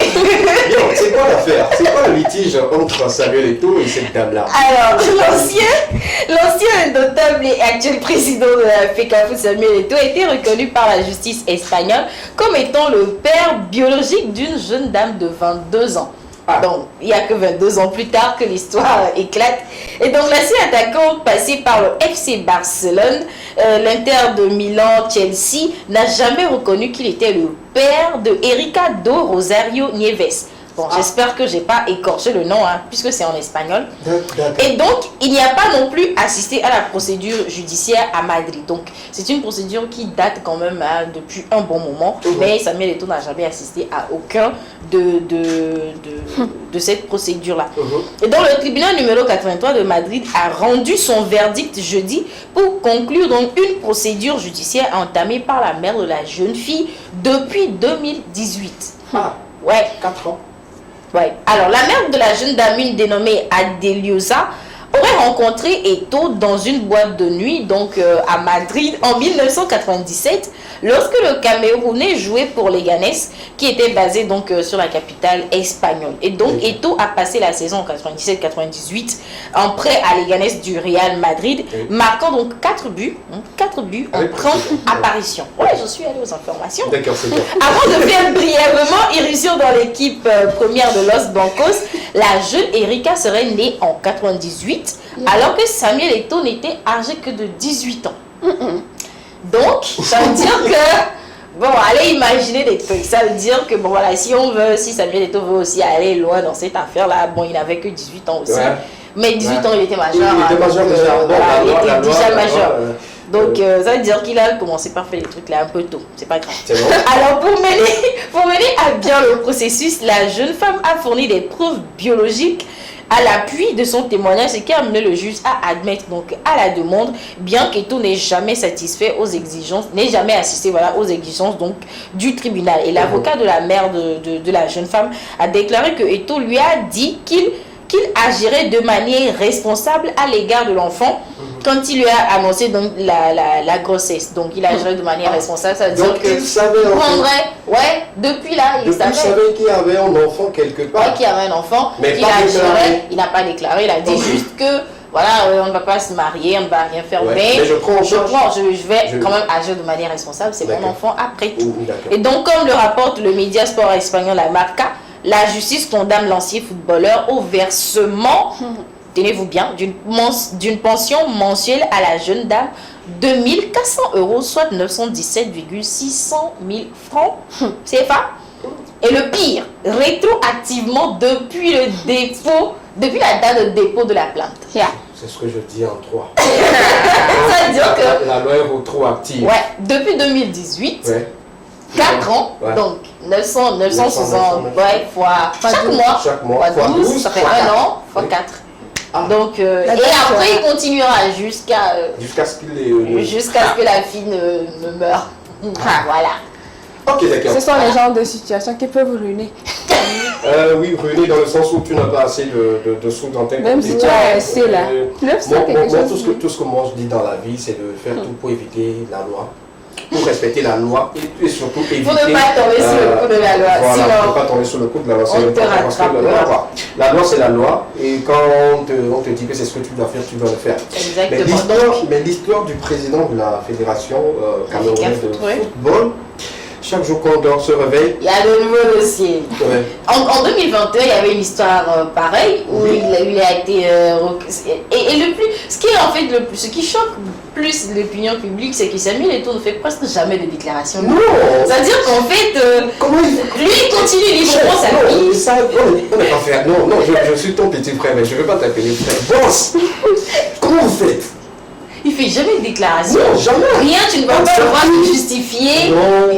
C'est quoi l'affaire? C'est quoi le litige entre Samuel Eto'o et cette dame-là? Alors, l'ancien notable et actuel président de la FECAFOOT, Samuel Eto'o, a été reconnu par la justice espagnole comme étant le père biologique d'une jeune dame de 22 ans. Donc, il n'y a que 22 ans plus tard que l'histoire éclate. Et donc, l'ancien attaquant passé par le FC Barcelone, l'Inter de Milan, Chelsea, n'a jamais reconnu qu'il était le père de Erika do Rosario Nieves. Bon, j'espère que j'ai pas écorché le nom, hein, puisque c'est en espagnol. D'accord. Et donc, il n'y a pas non plus assisté à la procédure judiciaire à Madrid. Donc, c'est une procédure qui date quand même hein, depuis un bon moment. Mais Samuel Eto'o n'a jamais assisté à aucun de cette procédure-là. Et donc, le tribunal numéro 83 de Madrid a rendu son verdict jeudi pour conclure donc une procédure judiciaire entamée par la mère de la jeune fille depuis 2018. Ah, ouais. 4 ans. Ouais. Alors, la mère de la jeune dame dénommée Adeliosa aurait rencontré Eto'o dans une boîte de nuit, donc à Madrid, en 1997, lorsque le Camerounais jouait pour Leganés, qui était basé donc sur la capitale espagnole. Et donc, Eto'o a passé la saison 97-98 en prêt à Leganés du Real Madrid, marquant donc 4 buts en 30 apparitions. Ouais, je suis allée aux informations. D'accord, c'est bien. Avant de faire brièvement irruption dans l'équipe première de Los Blancos, la jeune Erika serait née en 98, alors que Samuel Eto'o n'était âgé que de 18 ans. Donc, ça veut dire que, bon, allez imaginer des trucs. Ça veut dire que, bon, voilà, si Samuel Eto'o veut aussi aller loin dans cette affaire-là, bon, il n'avait que 18 ans aussi. Ouais. Mais 18 ans, il était majeur. Il était majeur déjà. Voilà, il était déjà majeur. Donc, ça veut dire qu'il a commencé par faire des trucs là un peu tôt. C'est pas grave. Bon. Alors, pour mener à bien le processus, la jeune femme a fourni des preuves biologiques à l'appui de son témoignage, ce qui a amené le juge à admettre donc à la demande, bien qu'Eto'o n'ait jamais satisfait aux exigences, n'ait jamais assisté aux exigences donc du tribunal. Et l'avocat de la mère de la jeune femme a déclaré que Eto'o lui a dit qu'il agirait de manière responsable à l'égard de l'enfant quand il lui a annoncé donc la grossesse. Donc il agirait de manière responsable, ça veut dire que il savait depuis là, il savait qu'il y avait un enfant quelque part. Ouais, qu'il y avait un enfant, mais il n'a pas déclaré, il a dit juste que voilà, on ne va pas se marier, on ne va rien faire, mais je vais quand même agir de manière responsable, c'est mon enfant après tout. Et donc, comme le rapporte le média sport espagnol La Marca, la justice condamne l'ancien footballeur au versement, tenez-vous bien, d'une pension mensuelle à la jeune dame de 1 400 €, soit 917,600 000 francs CFA. Et le pire, rétroactivement depuis la date de dépôt de la plainte. C'est ce que je dis en 3. Ça veut dire que la loi est rétroactive. Ouais, depuis 2018. 4 ans, donc 960 fois chaque mois, fois 12, ça fait 1 an, fois 4. Donc, et après il continuera jusqu'à ce que la fille ne meure. Voilà. Ok, d'accord. Ce sont les genres de situations qui peuvent ruiner. Oui, ruiner dans le sens où tu n'as pas assez de sous dans tes comptes. Même si tu as assez là. Tout ce que moi je dis dans la vie, c'est de faire tout pour éviter la loi. Pour respecter la loi et surtout éviter... Pour ne pas tomber sur le coup de la loi. Voilà, sinon, pour ne pas tomber sur le coup de la loi. On te rattrape. La loi, c'est la loi. Et quand on te dit que c'est ce que tu dois faire, tu dois le faire. Exactement. Mais l'histoire du président de la Fédération camerounaise de football, chaque jour qu'on dort, se réveille. Il y a de nouveaux dossiers. Ouais. En 2021, il y avait une histoire pareille où il a été. Et le plus. Ce qui choque plus l'opinion publique, c'est que Samuel Eto'o ne fait presque jamais de déclaration. Non! C'est-à-dire qu'en fait, lui, il continue librement sa vie. Ça, on n'est pas faire. Non, je suis ton petit frère, mais je ne veux pas t'appeler frère. Boss! Comment vous faites? Il fait jamais de déclaration. Non, jamais. Rien, tu ne vas pas devoir te justifier,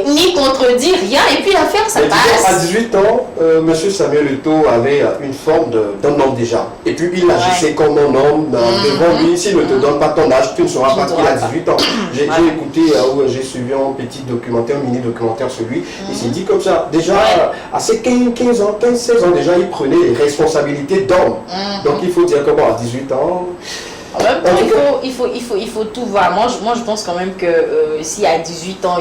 ni contredire, rien. Et puis l'affaire, ça passe. À 18 ans, M. Samuel Eto'o avait une forme d'un homme déjà. Et puis il agissait comme un homme devant lui. S'il ne te donne pas ton âge, tu ne sauras pas qu'il a 18 ans. J'ai écouté, j'ai suivi un petit documentaire, un mini-documentaire sur lui. Il s'est dit comme ça. Déjà, à ses 15 ans, 15-16 ans, déjà, il prenait les responsabilités d'homme. Donc il faut dire que bon, à 18 ans... En même temps, il faut tout voir. Moi, je pense quand même que si à 18 ans,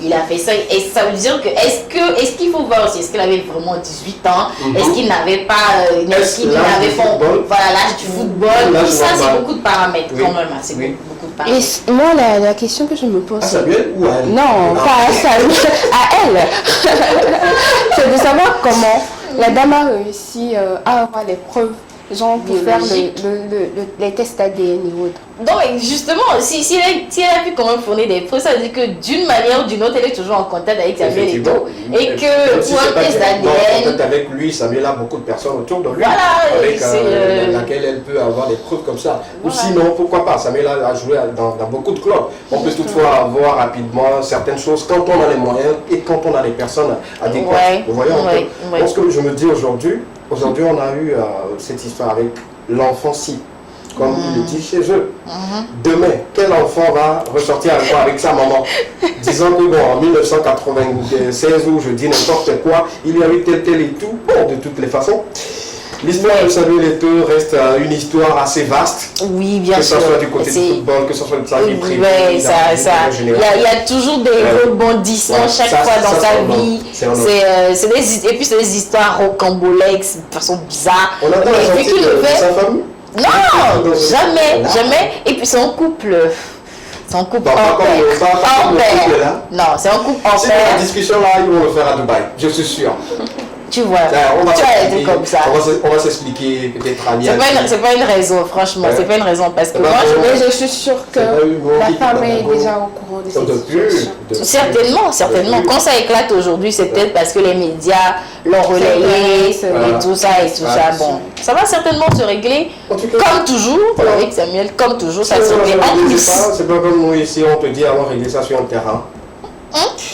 il a fait ça, et ça veut dire que est-ce qu'il faut voir aussi, est-ce qu'il avait vraiment 18 ans, est-ce qu'il n'avait pas, l'âge du football, tout ça, c'est beaucoup de paramètres quand même, c'est beaucoup de paramètres. Et moi, la question que je me pose... À Samuel ou à elle? Non, pas à Samuel, à elle. C'est de savoir comment la dame a réussi à avoir les preuves genre pour faire les tests ADN et autres. Donc, justement, si elle a pu quand même fournir des preuves, ça veut dire que d'une manière ou d'une autre, elle est toujours en contact avec Samuel Eto'o. Et que si pour un test d'ADN. Avec lui, Samuel a beaucoup de personnes autour de lui. Voilà, avec laquelle elle peut avoir des preuves comme ça. Ou sinon, pourquoi pas, Samuel a joué dans beaucoup de clubs. On peut toutefois avoir rapidement certaines choses quand on a les moyens et quand on a les personnes adéquates. Vous voyez un peu. Ce que je me dis aujourd'hui, on a eu cette histoire avec l'enfant si. Comme il le dit chez eux. Demain, quel enfant va ressortir avec sa maman disant que bon, en 1996 ou je dis n'importe quoi, il y a eu tel et tout. Bon, de toutes les façons. L'histoire de Samuel Eto'o reste une histoire assez vaste. Oui, bien sûr. Que ce soit du côté du football, que ce soit de sa vie privée. Il y a toujours des rebondissements chaque fois dans sa vie. Et puis c'est des histoires rocambolesques, de façon bizarre. On attend la sortie de sa famille. Non, jamais. Et puis c'est un couple. C'est un couple en paix. Non, c'est un couple en paix. La discussion là, ils vont le faire à Dubaï, je suis sûr. Tu vois, tu as été comme ça. On va s'expliquer peut-être à Miami. C'est pas une raison, franchement, c'est pas une raison parce que moi je suis sûre que la femme est déjà au courant de cette Certainement. situation. Quand ça éclate aujourd'hui, c'est peut-être parce que les médias l'ont relayé et tout ça. Bon, ça va certainement se régler. Comme toujours, avec Samuel, comme toujours, ça se règle en plus. C'est pas comme nous ici, on te dit avant de régler ça sur un terrain.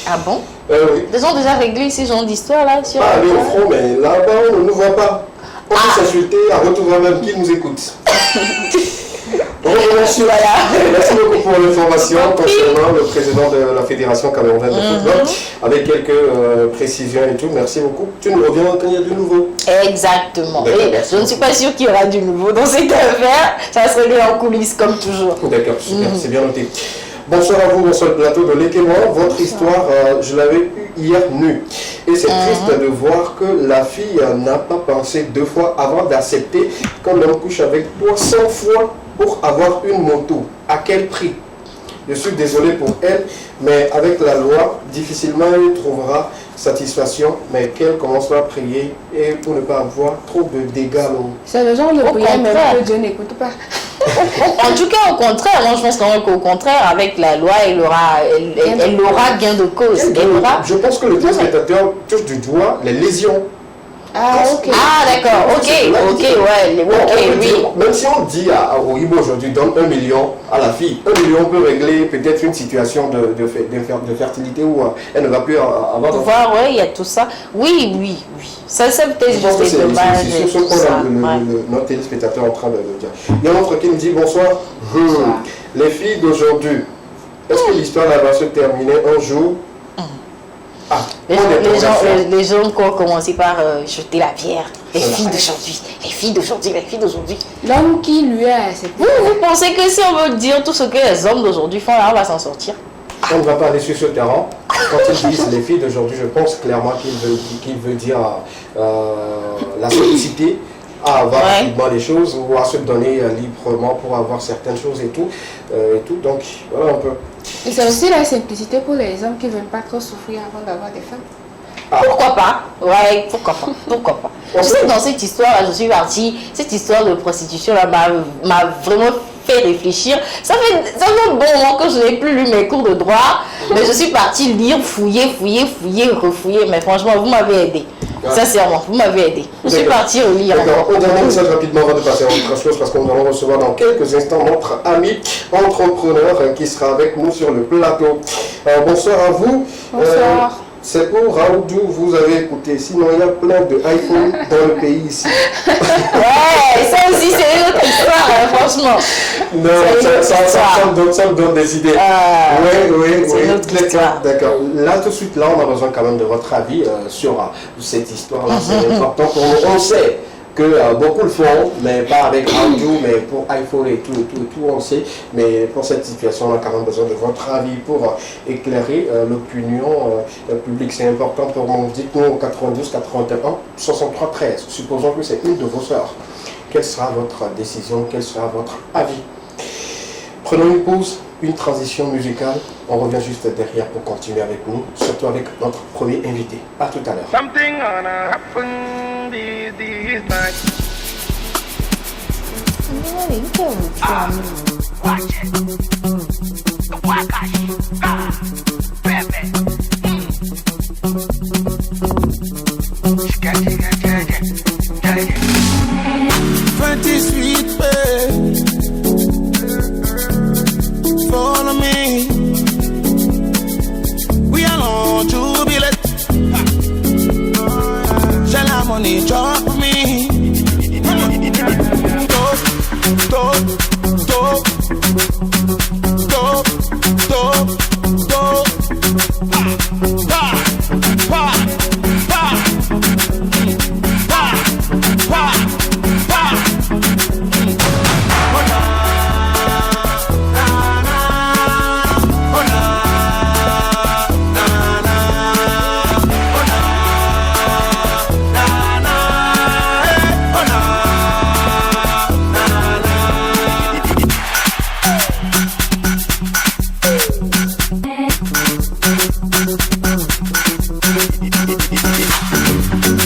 Ah bon? Oui. Ils ont déjà réglé ces genres d'histoire là sur. Pas aller au front, mais là-bas on ne nous voit pas. On peut s'insulter à retrouver même qui nous écoute. Merci beaucoup pour l'information concernant le président de la Fédération camerounaise de football, avec quelques précisions et tout. Merci beaucoup. Tu nous reviens quand il y a du nouveau. Exactement. Et je ne suis pas sûre qu'il y aura du nouveau dans cette affaire. Ça se réglera en coulisses comme toujours. D'accord, super, c'est bien noté. Bonsoir à vous, sur le plateau de Lekemo. Votre histoire, je l'avais eue hier nue. Et c'est triste de voir que la fille n'a pas pensé 2 fois avant d'accepter qu'on l'homme couche avec toi 100 fois pour avoir une moto. À quel prix? Je suis désolé pour elle, mais avec la loi, difficilement elle trouvera satisfaction, mais qu'elle commence à prier et pour ne pas avoir trop de dégâts. C'est le genre de prière, mais que Dieu n'écoute pas. En tout cas, au contraire, moi je pense qu'au contraire, avec la loi, elle aura gain de cause. Je pense que le téléspectateur touche du doigt les lésions. Ah, ok. Ah, d'accord, oui. Même si on dit au Ibo aujourd'hui, donne 1 million à la fille, 1 million peut régler peut-être une situation de fertilité où elle ne va plus avoir d'enfant. Il y a tout ça. Oui. Ça peut-être juste des dommages. C'est sur ce point notre téléspectateur est en train de dire. Il y a un autre qui me dit bonsoir. Les filles d'aujourd'hui, est-ce que l'histoire va se terminer un jour? Les gens ont commencé par jeter la pierre. Les filles d'aujourd'hui. L'homme qui lui a accepté. Vous pensez que si on veut dire tout ce que les hommes d'aujourd'hui font, là, on va s'en sortir? On ne va pas aller sur ce terrain. Quand ils disent les filles d'aujourd'hui, je pense clairement qu'il veut dire la sollicité à avoir rapidement les choses ou à se donner librement pour avoir certaines choses et tout. Donc voilà un peu. Et c'est aussi la simplicité pour les hommes qui ne veulent pas trop souffrir avant d'avoir des femmes. Pourquoi pas? Ouais, pourquoi pas. Je sais que dans cette histoire-là, je suis partie, cette histoire de prostitution-là m'a vraiment fait réfléchir. Ça fait un bon moment que je n'ai plus lu mes cours de droit, mais je suis partie lire, fouiller, refouiller, mais franchement, vous m'avez aidé. Sincèrement, vous m'avez aidé. Je suis partie relire. D'accord, on termine ça rapidement avant de passer à autre chose parce qu'on va recevoir dans quelques instants notre ami entrepreneur qui sera avec nous sur le plateau. Bonsoir à vous. Bonsoir. C'est pour Raoudou, vous avez écouté. Sinon, il y a plein de iPhone dans le pays ici. Ouais, ça aussi, c'est une autre histoire, franchement. Non, ça me donne des idées. Oui. C'est une autre histoire. D'accord. Là, tout de suite, là, on a besoin quand même de votre avis sur cette histoire-là. C'est important pour nous. On sait que beaucoup le font, mais pas avec Raoudou, mais pour iPhone et tout, on sait. Mais pour cette situation, on a quand même besoin de votre avis pour éclairer l'opinion publique. C'est important pour nous. Dites-nous au 92 81 63 13. Supposons que c'est une de vos sœurs. Quelle sera votre décision? Quel sera votre avis? Prenons une pause, une transition musicale. On revient juste derrière pour continuer avec nous, surtout avec notre premier invité. À tout à l'heure. Something gonna happen these nights. Sweet babe, follow me. We are on jubilee. Shall I money drop me? Dope, dope, dope, dope, dope, dope. Pa, pa, pa, pa, pa, pa.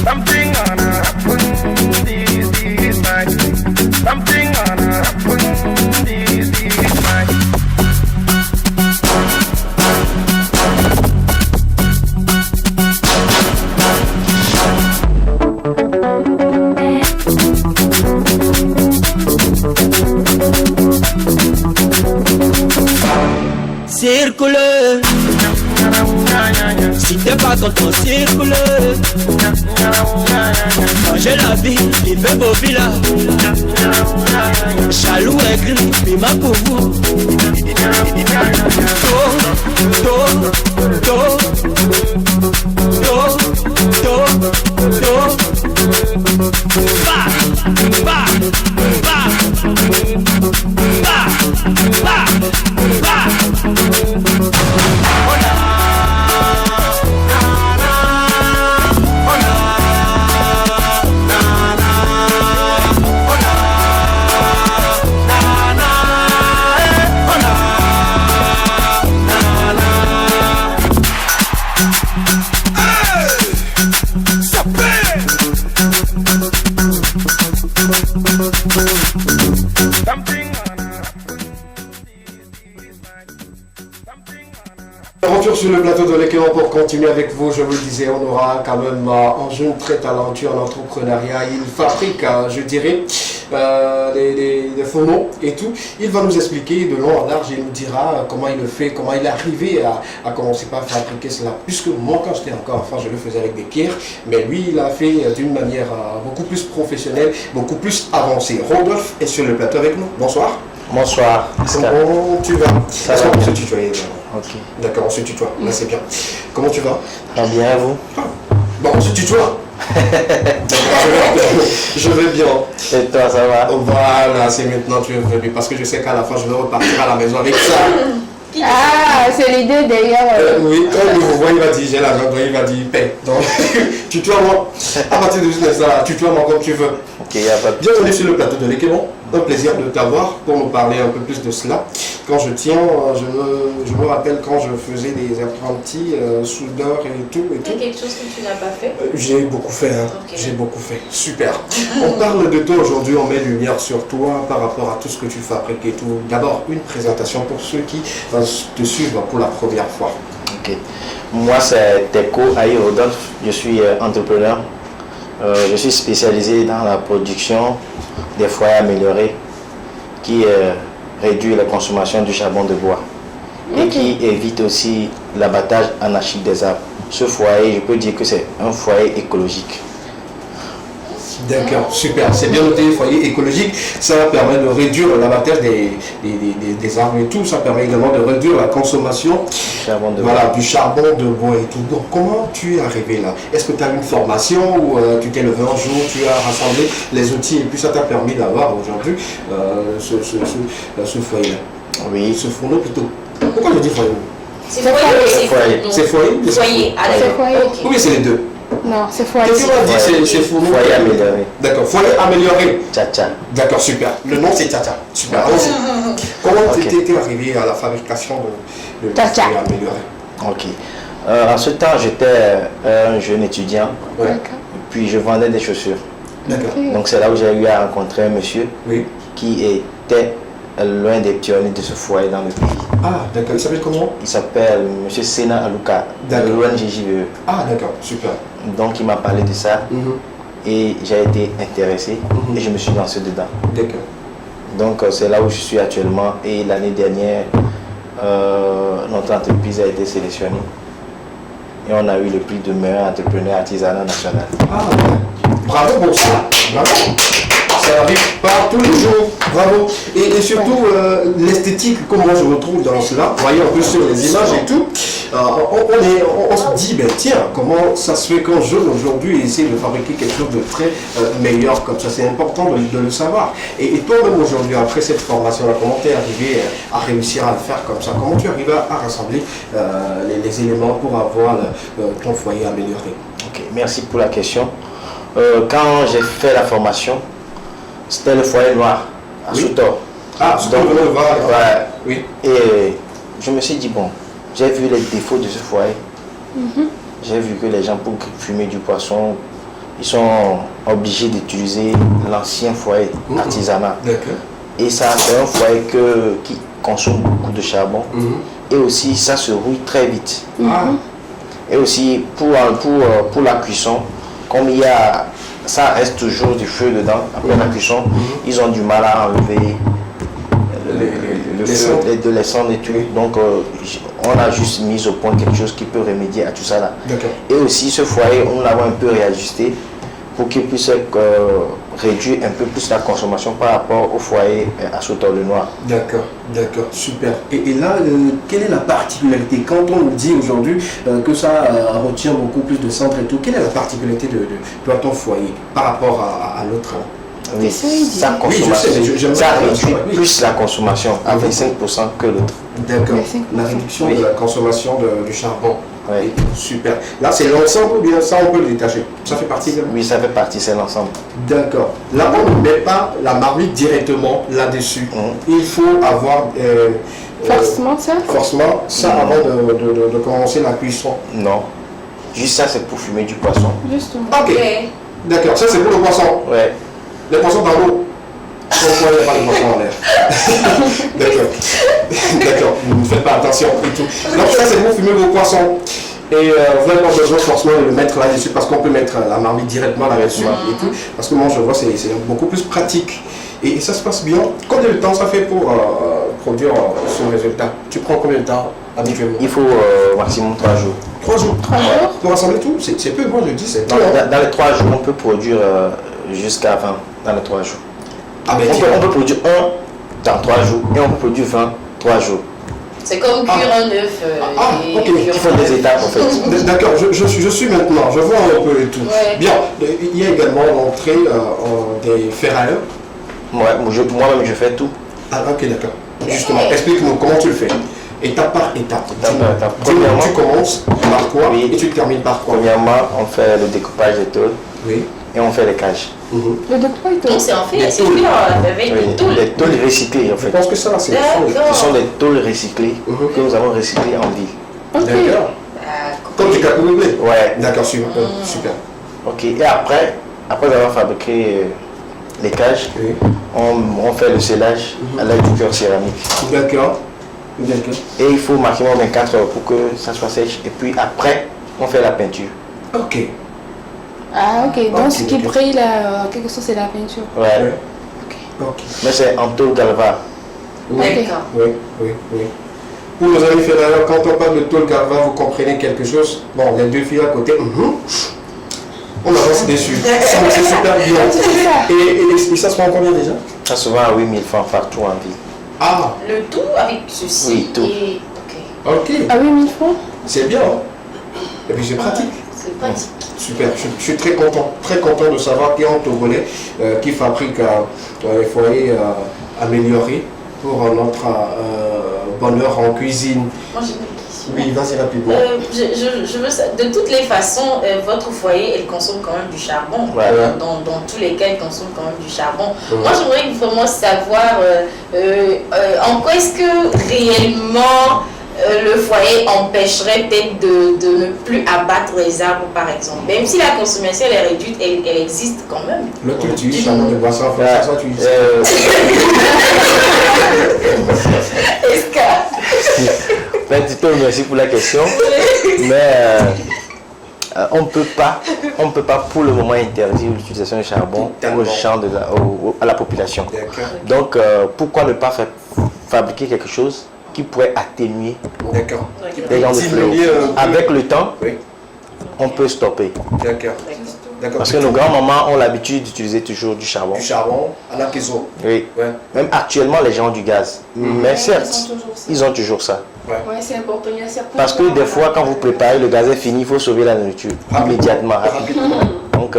Something gonna happen this night. Something gonna happen this night. Circule. Si t'es pas content, circule. Changer la vie, vivez beau villa. Jaloux et gris, puis ma pour vous. Retour sur le plateau de l'équivalent pour continuer avec vous. Je vous le disais, on aura quand même un jeune très talentueux en entrepreneuriat. Il fabrique, je dirais, des fourneaux et tout. Il va nous expliquer de long en large et nous dira comment il le fait, comment il est arrivé à commencer par fabriquer cela. Puisque moi, quand j'étais encore enfant, je le faisais avec des pierres, mais lui, il a fait d'une manière beaucoup plus professionnelle, beaucoup plus avancée. Rodolphe est sur le plateau avec nous. Bonsoir. Bonsoir. Comment tu vas? Est-ce qu'on peut se tutoyer? Ok. D'accord, on se tutoie. Là, c'est bien. Comment tu vas? Très bien, et vous? Bon, on se tutoie. Je vais bien. Et toi, ça va? Voilà, c'est maintenant tu es venu. Parce que je sais qu'à la fin, je vais repartir à la maison avec ça. Ah, c'est les deux d'ailleurs. Oui, quand il vous voit, il va dire j'ai la main, il va dire paix. Donc, tutoie-moi. À partir de ce là, tutoie-moi comme tu veux. Ok, y a pas de... Bienvenue sur le plateau de l'équivalent. Un plaisir de t'avoir pour nous parler un peu plus de cela. Quand je tiens, je me rappelle quand je faisais des apprentis, soudeurs et tout. C'est quelque chose que tu n'as pas fait? J'ai beaucoup fait, hein. Okay. J'ai beaucoup fait. Super. On parle de toi aujourd'hui, on met lumière sur toi par rapport à tout ce que tu fabriques et tout. D'abord, une présentation pour ceux qui te suivent pour la première fois. Ok. Moi, c'est Teko Aïe Rodolphe. Je suis entrepreneur. Je suis spécialisé dans la production des foyers améliorés qui réduit la consommation du charbon de bois et qui évite aussi l'abattage anarchique des arbres. Ce foyer, je peux dire que c'est un foyer écologique. D'accord, super. C'est bien noté, foyer écologique. Ça permet de réduire l'abattage des arbres et tout. Ça permet également de réduire la consommation du charbon de bois et tout. Donc, comment tu es arrivé là? Est-ce que tu as une formation ou tu t'es levé un jour, tu as rassemblé les outils et puis ça t'a permis d'avoir aujourd'hui ce foyer-là? Oui. Ce fourneau plutôt. Pourquoi je dis foyer? C'est foyer ou c'est fourneau? C'est foyer? Foyer, ah C'est d'accord. foyer. Ok. Oui, c'est les deux. Non, c'est foyer. Qu'est-ce que tu m'as dit? C'est fourneau? Foyer amélioré. D'accord, foyer amélioré. Tcha-tcha. D'accord, super. Le nom c'est Tcha-Tcha. Super. Allons-y. Comment tu étais arrivé à la fabrication de Tcha-Tcha foyer amélioré? Ok. En ce temps, j'étais un jeune étudiant, Ouais. D'accord. puis je vendais des chaussures. D'accord. Ok. Donc c'est là où j'ai eu à rencontrer un monsieur Oui. qui était l'un des pionniers de ce foyer dans le pays. Ah, d'accord. Il s'appelle comment? Il s'appelle M. Sena Aluka, de D'accord. l'ONGJVE. Ah, d'accord, super. Donc il m'a parlé de ça et j'ai été intéressé Mhm. et je me suis lancé dedans. D'accord. Donc c'est là où je suis actuellement et l'année dernière, notre entreprise a été sélectionnée et on a eu le prix de meilleur entrepreneur artisanal national. Ah, bravo pour ça. Bravo. Ça n'arrive pas tous les jours. Bravo. Et surtout, l'esthétique, comme moi je retrouve dans cela, vous voyez un peu sur les images et tout, on se dit, ben tiens, comment ça se fait qu'un jeune aujourd'hui essaie de fabriquer quelque chose de très meilleur comme ça. C'est important de le savoir. Et toi-même aujourd'hui, après cette formation-là, comment tu es arrivé à réussir à le faire comme ça? Comment tu arrives à rassembler les éléments pour avoir ton foyer amélioré? Ok, merci pour la question. Quand j'ai fait la formation, c'était le foyer noir à Oui. Soutor. Ah, Donc, on va. ouais. Oui. Et je me suis dit, bon, j'ai vu les défauts de ce foyer. J'ai vu que les gens, pour fumer du poisson, ils sont obligés d'utiliser l'ancien foyer artisanal. D'accord. Et ça, c'est un foyer qui consomme beaucoup de charbon. Et aussi, ça se rouille très vite. Ah, Et aussi, pour la cuisson, comme ça reste toujours du feu dedans, après la cuisson, ils ont du mal à enlever le feu de les cendres et tout. Donc, on a juste mis au point quelque chose qui peut remédier à tout ça là. d'accord. Et aussi, ce foyer, on l'a un peu réajusté pour qu'il puisse réduire un peu plus la consommation par rapport au foyer à Sautor-le-Noir. D'accord, d'accord, super. Et là, quelle est la particularité? Quand on nous dit aujourd'hui que ça retient beaucoup plus de cendres et tout, quelle est la particularité de ton foyer par rapport à l'autre? Oui, sa Oui, je consommation, sais, mais j'aimerais ça savoir, réduit oui. plus la consommation à 25% que l'autre. D'accord, 25%. la réduction Oui. de la consommation du charbon. Oui. Super. Là, c'est l'ensemble ou bien ça, on peut le détacher? Ça fait partie de... Oui, ça fait partie, c'est l'ensemble. D'accord. Là, on ne met pas la marmite directement là-dessus. Il faut avoir... Forcément ça? forcément ça avant de commencer la cuisson. Non. Juste ça, c'est pour fumer du poisson. Justement. Ok. D'accord, ça c'est pour le poisson. Ouais. Les poissons dans l'eau. Pourquoi il n'y a pas de poissons en l'air? D'accord. D'accord, ne faites pas attention et tout. Donc ça c'est pour fumer vos poissons. Et vous n'avez pas besoin forcément de le mettre là-dessus parce qu'on peut mettre la marmite directement là-dessus et tout. Parce que moi je vois c'est beaucoup plus pratique. Et ça se passe bien. Combien de temps ça fait pour produire ce résultat? Tu prends combien de temps habituellement? Il faut maximum 3 jours. 3 jours. 3 jours? Pour rassembler tout, c'est peu, moi je dis c'est peu. Dans les 3 jours, on peut produire jusqu'à 20 dans les 3 jours. Ah ben On peut produire 1 dans 3 jours et on peut produire 20 3 jours. C'est comme cuire un œuf et ok. cuire Il faut un des œuf. étapes en fait. d'accord, je suis maintenant, je vois un peu et tout. Ouais. Bien, il y a également l'entrée des ferrailleurs. Moi-même, je fais tout. Ah ok, d'accord. Justement, explique-nous comment tu le fais. Étape par étape. Étape par étape. Dis-moi, tu commences par quoi Oui. et tu termines par quoi? Premièrement, on fait le découpage des tôles Oui. et on fait les cages. Le docteur est Donc c'est en fait, c'est cuire avec Oui, des tôles. les tôles recyclées en Je fait. pense que ça, c'est le fond. D'accord. Ce sont des tôles recyclées Mhm. que nous avons recyclées en ville. Ok. D'accord. D'accord. Comme du cacahuètes. Ouais. D'accord, super. Super. Ok. Et après avoir fabriqué les cages, Oui. on fait le scellage à l'aide du cœur céramique. D'accord. D'accord. Et il faut maximum 24 heures pour que ça soit sèche. Et puis après, on fait la peinture. Ok. Ah ok, donc Ok, ce qui ok. brille là, en quelque sorte c'est la peinture. Ouais. Ok. Mais c'est en tôle galva. D'accord. Oui, oui, oui. Pour nos amis ferrailleurs, quand on parle de tôle galva, vous comprenez quelque chose? Bon, les deux filles à côté, on avance dessus. C'est super bien. Et ça se prend combien déjà? Ça se vend à 8000 francs partout en ville. Ah, Le tout avec ceci Oui, tout. et... Ok. ok. Ah oui, 1000 francs? C'est bien. Hein? Et puis c'est pratique. C'est pratique. Super, je suis très content de savoir qu'il y a un Togolais qui fabrique les foyers améliorés pour notre bonheur en cuisine. Moi j'ai une question. Oui, vas-y rapidement. Je veux ça. De toutes les façons, votre foyer, elle consomme quand même du charbon. Ouais. Dans tous les cas, elle consomme quand même du charbon. Ouais. Moi, j'aimerais vraiment savoir en quoi est-ce que réellement le foyer empêcherait peut-être de ne plus abattre les arbres, par exemple. Même si la consommation est réduite, elle existe quand même. L'autre, tu dis charbon de bois sans feu, ça, tu dis. Est-ce que... Tito, merci pour la question. Mais on ne peut pas pour le moment interdire l'utilisation du charbon aux gens à la population. Donc, pourquoi ne pas fabriquer quelque chose qui pourrait atténuer les gens de fléau. Avec le temps, on peut stopper. Parce que nos grands-mamans ont l'habitude d'utiliser toujours du charbon. Du charbon à la maison. Oui. Ouais. Même actuellement, les gens ont du gaz. Mais certes, ils ont toujours ça. Ouais, c'est important. Il y a certains Parce que des fois, quand vous préparez, le gaz est fini, il faut sauver la nourriture immédiatement, rapidement. Donc,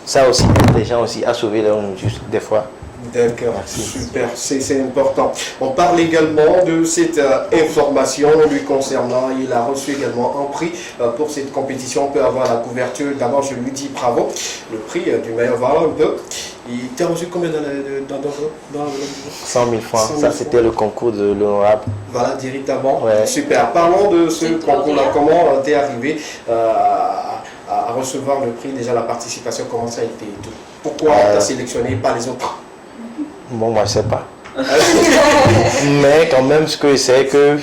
ça aussi, les gens aussi à sauver leur nourriture des fois. D'accord, super, c'est important. On parle également de cette information lui concernant. Il a reçu également un prix pour cette compétition. On peut avoir la couverture. D'abord, je lui dis bravo. Le prix du meilleur, voilà un peu. Il t'a reçu combien dans 100 000 francs. Ça, c'était le concours de l'honorable. Voilà, directement. Ouais. Super. Parlons de ce concours-là. Comment t'es arrivé à recevoir le prix? Déjà, la participation, comment ça a été et tout? Pourquoi t'as sélectionné pas les autres? Bon, moi, je sais pas. Mais quand même, ce que je sais, que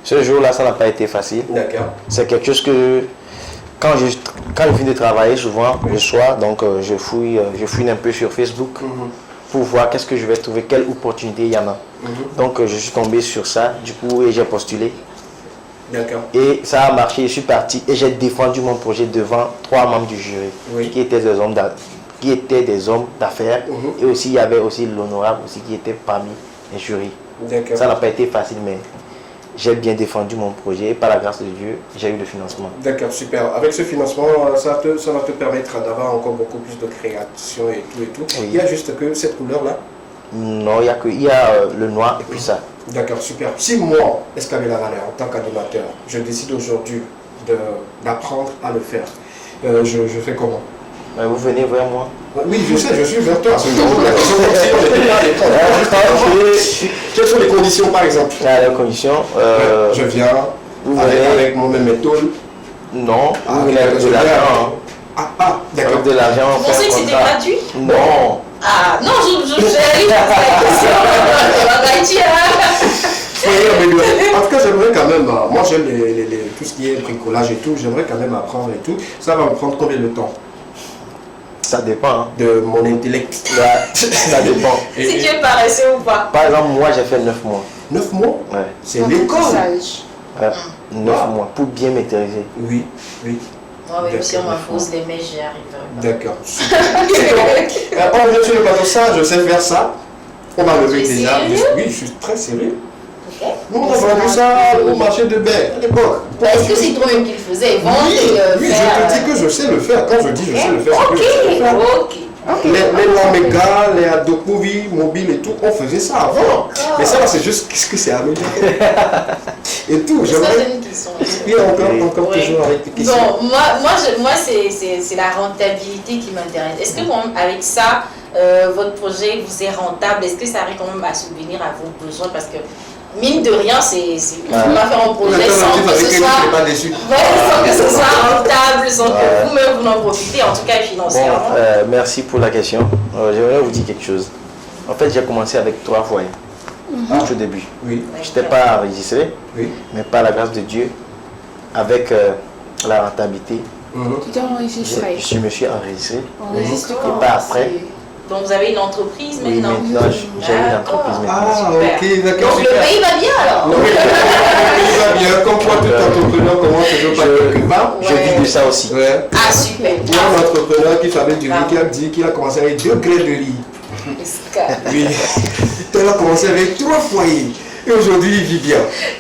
ce jour-là, ça n'a pas été facile. D'accord. C'est quelque chose que, quand je finis de travailler, souvent, le soir, donc je fouille un peu sur Facebook pour voir qu'est-ce que je vais trouver, quelle opportunité il y en a. Donc, je suis tombé sur ça, du coup, et j'ai postulé. D'accord. Et ça a marché, je suis parti et j'ai défendu mon projet devant 3 membres du jury, qui étaient des hommes d'affaires, et aussi il y avait aussi l'honorable aussi qui était parmi les jurys. Ça n'a pas été facile, mais j'ai bien défendu mon projet et par la grâce de Dieu, j'ai eu le financement. D'accord, super. Avec ce financement, ça va te permettre d'avoir encore beaucoup plus de création et tout. Oui. Il y a juste que cette couleur-là? Non, il y a le noir et puis ça. D'accord, super. Si moi, Escabela Valère, en tant qu'animateur, je décide aujourd'hui d'apprendre à le faire, je fais comment? Vous venez vers moi. Oui, je sais, je suis vers toi. Quelles sont les conditions, par exemple? Les conditions, je viens avec mon même méthode. Non, vous venez avec de l'argent. D'accord. Avec de l'argent. Vous pensez que c'était gratuit? Non. Ah, non, j'ai la question. En tout cas, j'aimerais quand même, moi j'aime tout ce qui est bricolage et tout, j'aimerais quand même apprendre et tout. Ça va me prendre combien de temps? Ça dépend. De mon intellect. Ça dépend. Si tu es paresseux ou pas. Par exemple, moi j'ai fait 9 mois. 9 mois? Ouais. C'est l'école. 9 mois pour bien maîtriser. Oui. Moi, même si on m'impose les mèches, j'y arrive. D'accord. On revient sur le plateau, ça, je sais faire ça. On m'a levé déjà. Oui, je suis très sérieux. Nous, on a vendu ça au marché de Baie à l'époque. Est-ce que c'est toi-même qui le faisais? Oui, je te dis que je sais le faire. Quand je dis je sais le faire, c'est que je sais le faire. Les Omega, les Adopovi, mobile et tout, on faisait ça avant. Mais ça, c'est juste qu'est-ce que c'est amélioré. Et tout, j'aimerais. Oui, encore toujours avec des questions. Bon, moi c'est la rentabilité qui m'intéresse. Est-ce que avec ça, votre projet vous est rentable? Est-ce que ça arrive quand même à subvenir à vos besoins? Parce que mine de rien, on va faire un projet sans que ce soit rentable, sans que vous-même vous en profitez, en tout cas financièrement. Merci pour la question. J'aimerais vous dire quelque chose. En fait, j'ai commencé avec 3 foyers au début. Oui. Je n'étais pas enregistré, mais par la grâce de Dieu, avec la rentabilité, Tu t'es enregistré. je me suis enregistré. Et pas après. Donc vous avez une entreprise Oui, maintenant? maintenant j'ai une entreprise maintenant. Ok, d'accord. Donc le pays va bien alors? Le pays va bien. Comme quoi, tout entrepreneur commence toujours par quelque part. Je vis de ça aussi. Ouais. Ah, super. Il y a un entrepreneur qui fabrique du riz qui a dit qu'il a commencé avec 2 grains de riz. Oui. Il a commencé avec 3 foyers. Et aujourd'hui, il vit bien.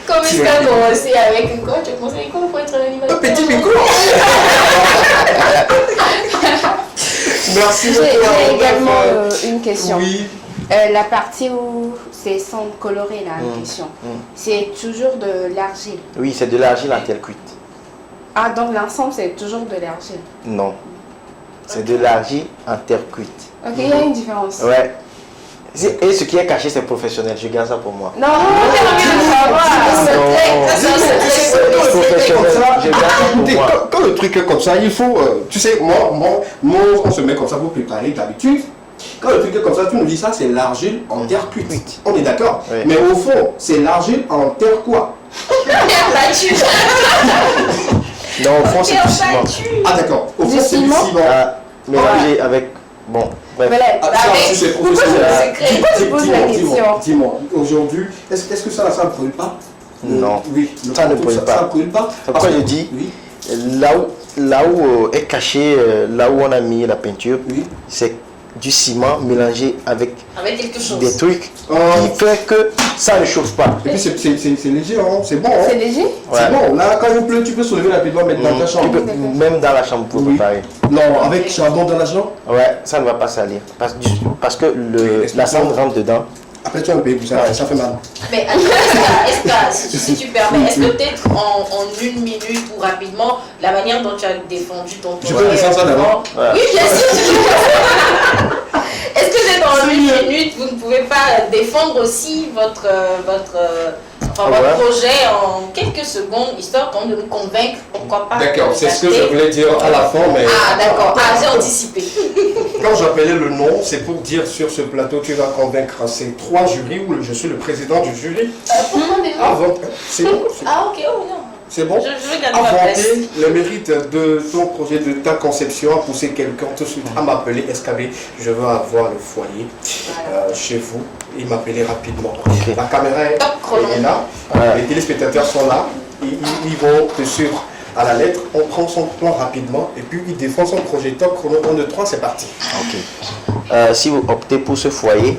Comment est-ce que tu as commencé avec quoi? Tu as commencé avec quoi pour être un animateur? Un petit micro. Merci beaucoup. J'ai également une question. Oui. La partie où c'est sans colorer la question, c'est toujours de l'argile. Oui, c'est de l'argile en terre cuite. Ah, donc l'ensemble c'est toujours de l'argile. Non. C'est de l'argile en terre cuite. Ok, il y a une différence. Ouais. Et ce qui est caché, c'est professionnel. Je garde ça pour moi. Non, c'est Professionnel, je garde ça pour Écoutez, moi. quand le truc est comme ça, il faut, tu sais, moi, on se met comme ça pour préparer d'habitude. Quand le truc est comme ça, tu nous dis ça, c'est l'argile en terre cuite. On est d'accord. Oui. Mais au fond, c'est l'argile en terre quoi? Non, au fond, c'est du ciment. Ah d'accord. Au fond, Du c'est du ciment? ciment. Mélangé avec. Bon, bref. Voilà. Ah, ça aussi, c'est professionnel. Pourquoi tu poses la question? Dis-moi, aujourd'hui, est-ce que ça ne brûle pas? Non. Oui, Ça ne brûle pas. Ça brûle pas. C'est pourquoi je dis, Oui. là où est caché, là où on a mis la peinture, Oui. c'est du ciment mélangé avec quelque chose. des trucs Oh. qui fait que ça ne chauffe pas. Et puis c'est léger, hein. C'est bon. Hein. C'est léger? Ouais. C'est bon. Là, quand il pleut, tu peux soulever rapidement, mettre dans ta Tu chambre. peux, même dans la chambre pour Oui. préparer. Non, avec charbon dans la chambre. Ouais, ça ne va pas salir. Parce que Oui, la cendre rentre dedans. Après, tu as un bébé, ça fait mal. Mais est-ce que, si tu permets, est-ce que peut-être en une minute ou rapidement, la manière dont tu as défendu ton Je peux descendre ça d'abord? Ouais. Oui, bien sûr. Est-ce que peut-être en une minute, vous ne pouvez pas défendre aussi votre projet en quelques secondes, histoire de nous convaincre, pourquoi pas? D'accord, c'est ce que je d'acheter. voulais dire à la fin, mais... Ah, d'accord. Ah, j'ai anticipé. Quand j'appelais le nom, c'est pour dire sur ce plateau, tu vas convaincre ces 3 jurys où je suis le président du jury. Pourquoi des noms? Avant, c'est bon, Ah, ok, oh non. c'est bon. Je vais garder ma place. Inventer le mérite de ton projet, de ta conception, à pousser quelqu'un tout de suite à m'appeler SKB. Je veux avoir le foyer chez vous. Il m'appelait rapidement. Ok. La caméra Top chrono. est là, Ouais. les téléspectateurs sont là, ils vont te suivre à la lettre. On prend son plan rapidement et puis il défend son projet. Top chrono 1, 2, 3, c'est parti. Ok. Si vous optez pour ce foyer,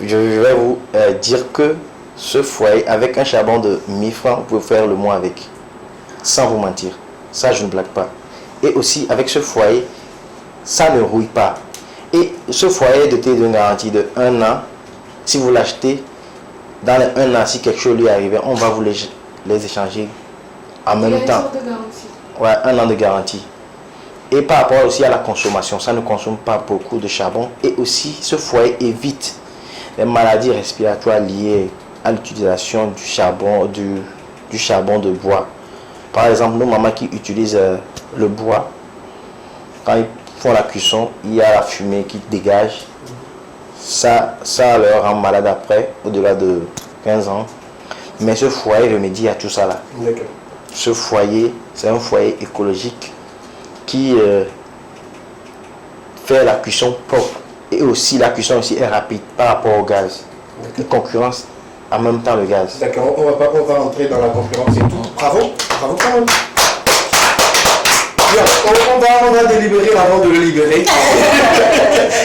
je vais vous dire que ce foyer, avec un charbon de 1000 francs, vous pouvez faire le mois avec. Sans vous mentir. Ça, je ne blague pas. Et aussi, avec ce foyer, ça ne rouille pas. Et ce foyer est doté d'une garantie de 1 an. Si vous l'achetez, dans les 1 an, si quelque chose lui arrive, on va vous les échanger en même temps. Ouais, 1 an de garantie. Et par rapport aussi à la consommation, ça ne consomme pas beaucoup de charbon. Et aussi, ce foyer évite les maladies respiratoires liées à l'utilisation du charbon de bois. Par exemple, nos mamans qui utilisent le bois, quand ils font la cuisson, il y a la fumée qui dégage. Ça leur rend malade après, au-delà de 15 ans. Mais ce foyer remédie à tout ça là. D'accord. Ce foyer, c'est un foyer écologique qui fait la cuisson propre. Et aussi, la cuisson aussi est rapide par rapport au gaz. Il concurrence en même temps le gaz. D'accord, on va rentrer dans la concurrence et tout. Bravo, bravo quand même. Bien, on va délibérer avant de le libérer.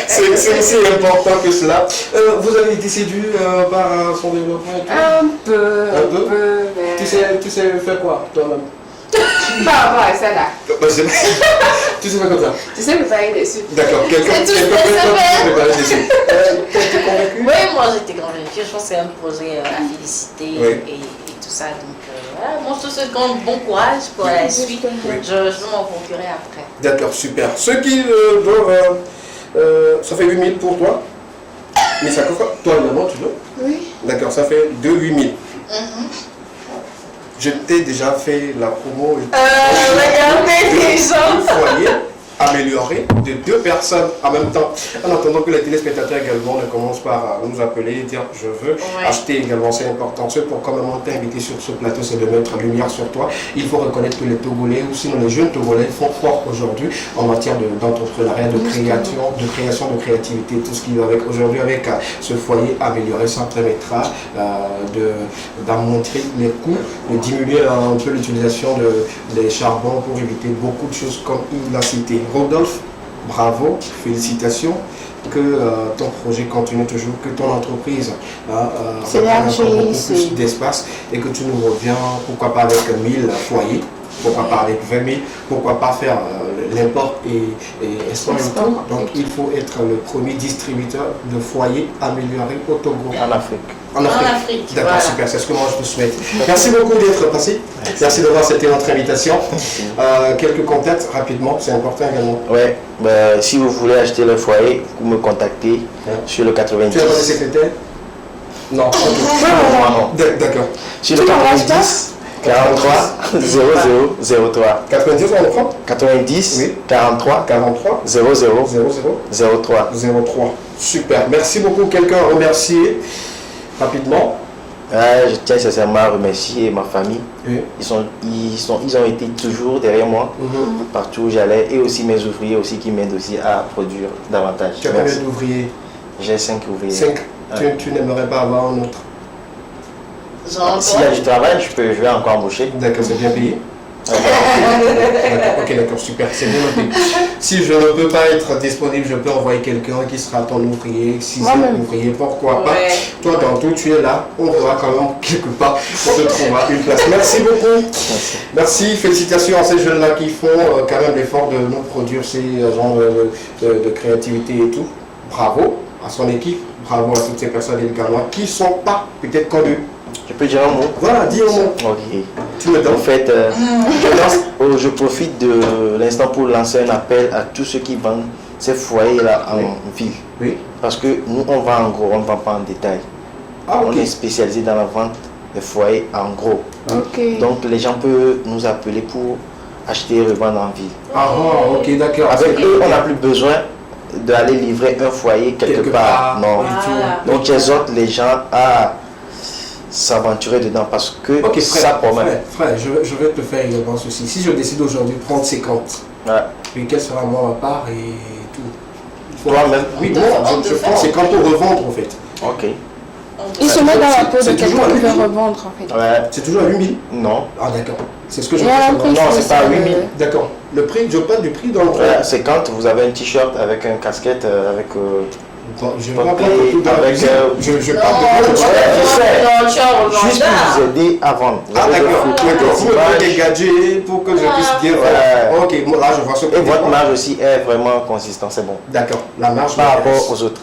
C'est aussi important que cela. Vous avez été séduit par son développement et tout? Un peu, peu, mais... Tu sais faire quoi toi-même? Par rapport à ça là. Tu sais faire comme ça? Tu sais me parler dessus. D'accord, quelqu'un C'est tout ce peut que ça fait. préparer dessus. T'es convaincu? Oui, moi j'étais convaincue. Je pense que c'est un projet à féliciter Oui. et tout ça. Donc, voilà, moi je te souhaite quand même bon courage pour la suite. Je vais m'en procurer après. D'accord, super. Ceux qui doivent... ça fait 8000 pour toi. Mais ça coûte quoi? Toi évidemment, tu veux? Oui. D'accord, ça fait 8000. Je t'ai déjà fait la promo. Regardez les gens. Deux foyers améliorés de 2 personnes en même temps. En attendant que les téléspectateurs également ne commencent par nous appeler et dire je veux acheter également, c'est important. Ce pourquoi même on t'a invité sur ce plateau, c'est de mettre la lumière sur toi. Il faut reconnaître que les Togolais, ou sinon les jeunes Togolais, font fort aujourd'hui en matière d'entrepreneuriat, de création, de créativité, tout ce qui va avec. Aujourd'hui, avec ce foyer amélioré, ça permettra d'en montrer les coûts, de diminuer un peu l'utilisation des charbons pour éviter beaucoup de choses comme il l'a cité. Rodolphe, bravo, félicitations, que ton projet continue toujours, que ton entreprise prenne beaucoup plus d'espace et que tu nous reviens, pourquoi pas avec 1000 foyers, pourquoi pas avec 20 000, pourquoi pas faire l'import et export. Donc il faut être le premier distributeur de foyers améliorés au Togo. En Afrique. En Afrique. D'accord, voilà. Super, c'est ce que moi je vous souhaite. Merci beaucoup d'être passé. Merci d'avoir accepté notre invitation. Quelques contacts rapidement, c'est important également. Ouais, si vous voulez acheter le foyer, vous me contactez sur le 90. Tu as votre secrétaire? Non. D'accord. Sur le 90 43 0003. 90 on reprend 90 oui. 43 00 03. Super. Merci beaucoup. Quelqu'un à remercier rapidement? Je tiens sincèrement à remercier ma famille. Oui. Ils ont été toujours derrière moi, partout où j'allais, et aussi mes ouvriers aussi qui m'aident aussi à produire davantage. Tu as combien d'ouvriers? J'ai 5 ouvriers. 5. Tu n'aimerais pas avoir un autre? S'il y a du travail, je vais encore embaucher. D'accord, c'est bien payé? Ok, d'accord, super, c'est bien noté. Si je ne peux pas être disponible, je peux envoyer quelqu'un qui sera ton ouvrier. Si c'est un ouvrier, pourquoi pas? Toi, dans tout, tu es là. On verra quand même quelque part pour te trouver une place. Merci beaucoup. Merci, félicitations à ces jeunes-là qui font quand même l'effort de nous produire ces genres de créativité et tout. Bravo à son équipe, bravo à toutes ces personnes également qui ne sont pas peut-être connues. Je peux dire un mot? Voilà, dis un mot. Ok. Tu me donnes. En fait, je profite de l'instant pour lancer un appel à tous ceux qui vendent ces foyers-là en ville. Oui. Parce que nous, on vend en gros, on ne vend pas en détail. Ah, ok. On est spécialisé dans la vente des foyers en gros. Ok. Donc, les gens peuvent nous appeler pour acheter et revendre en ville. Ah, ok, d'accord. Avec eux, on n'a plus besoin d'aller livrer un foyer quelque part. Non. Voilà. Donc, j'exhorte les gens à s'aventurer dedans parce que ça promet. Frère, je vais te faire également ceci. Si je décide aujourd'hui de prendre 50, puis quelle sera moi ma part et tout? Toi-même? Oui, moi, je prends 50 pour revendre en fait. Ok. Il se met dans la peau de quelqu'un qui veut revendre en fait. Ouais. C'est toujours à 8000? Non. Ah, d'accord. C'est ce que je Il y veux a un savoir. prix, Non, c'est pas à 8000. D'accord. Le prix, je parle du prix dans le prix. Ouais, c'est quand vous avez un t-shirt avec une casquette, avec. Bon, je ne vais pas prendre tout dans la avec, cuisine. Je parle de je sais. Juste Juste pour vous aider à vendre. Ah, d'accord. D'accord. Vous me donnez des gadgets pour que je puisse dire. Ouais. Ok, bon, là je vois ce que Et votre marge aussi est vraiment consistant, c'est bon. D'accord. La marge Par m'intéresse. rapport aux autres.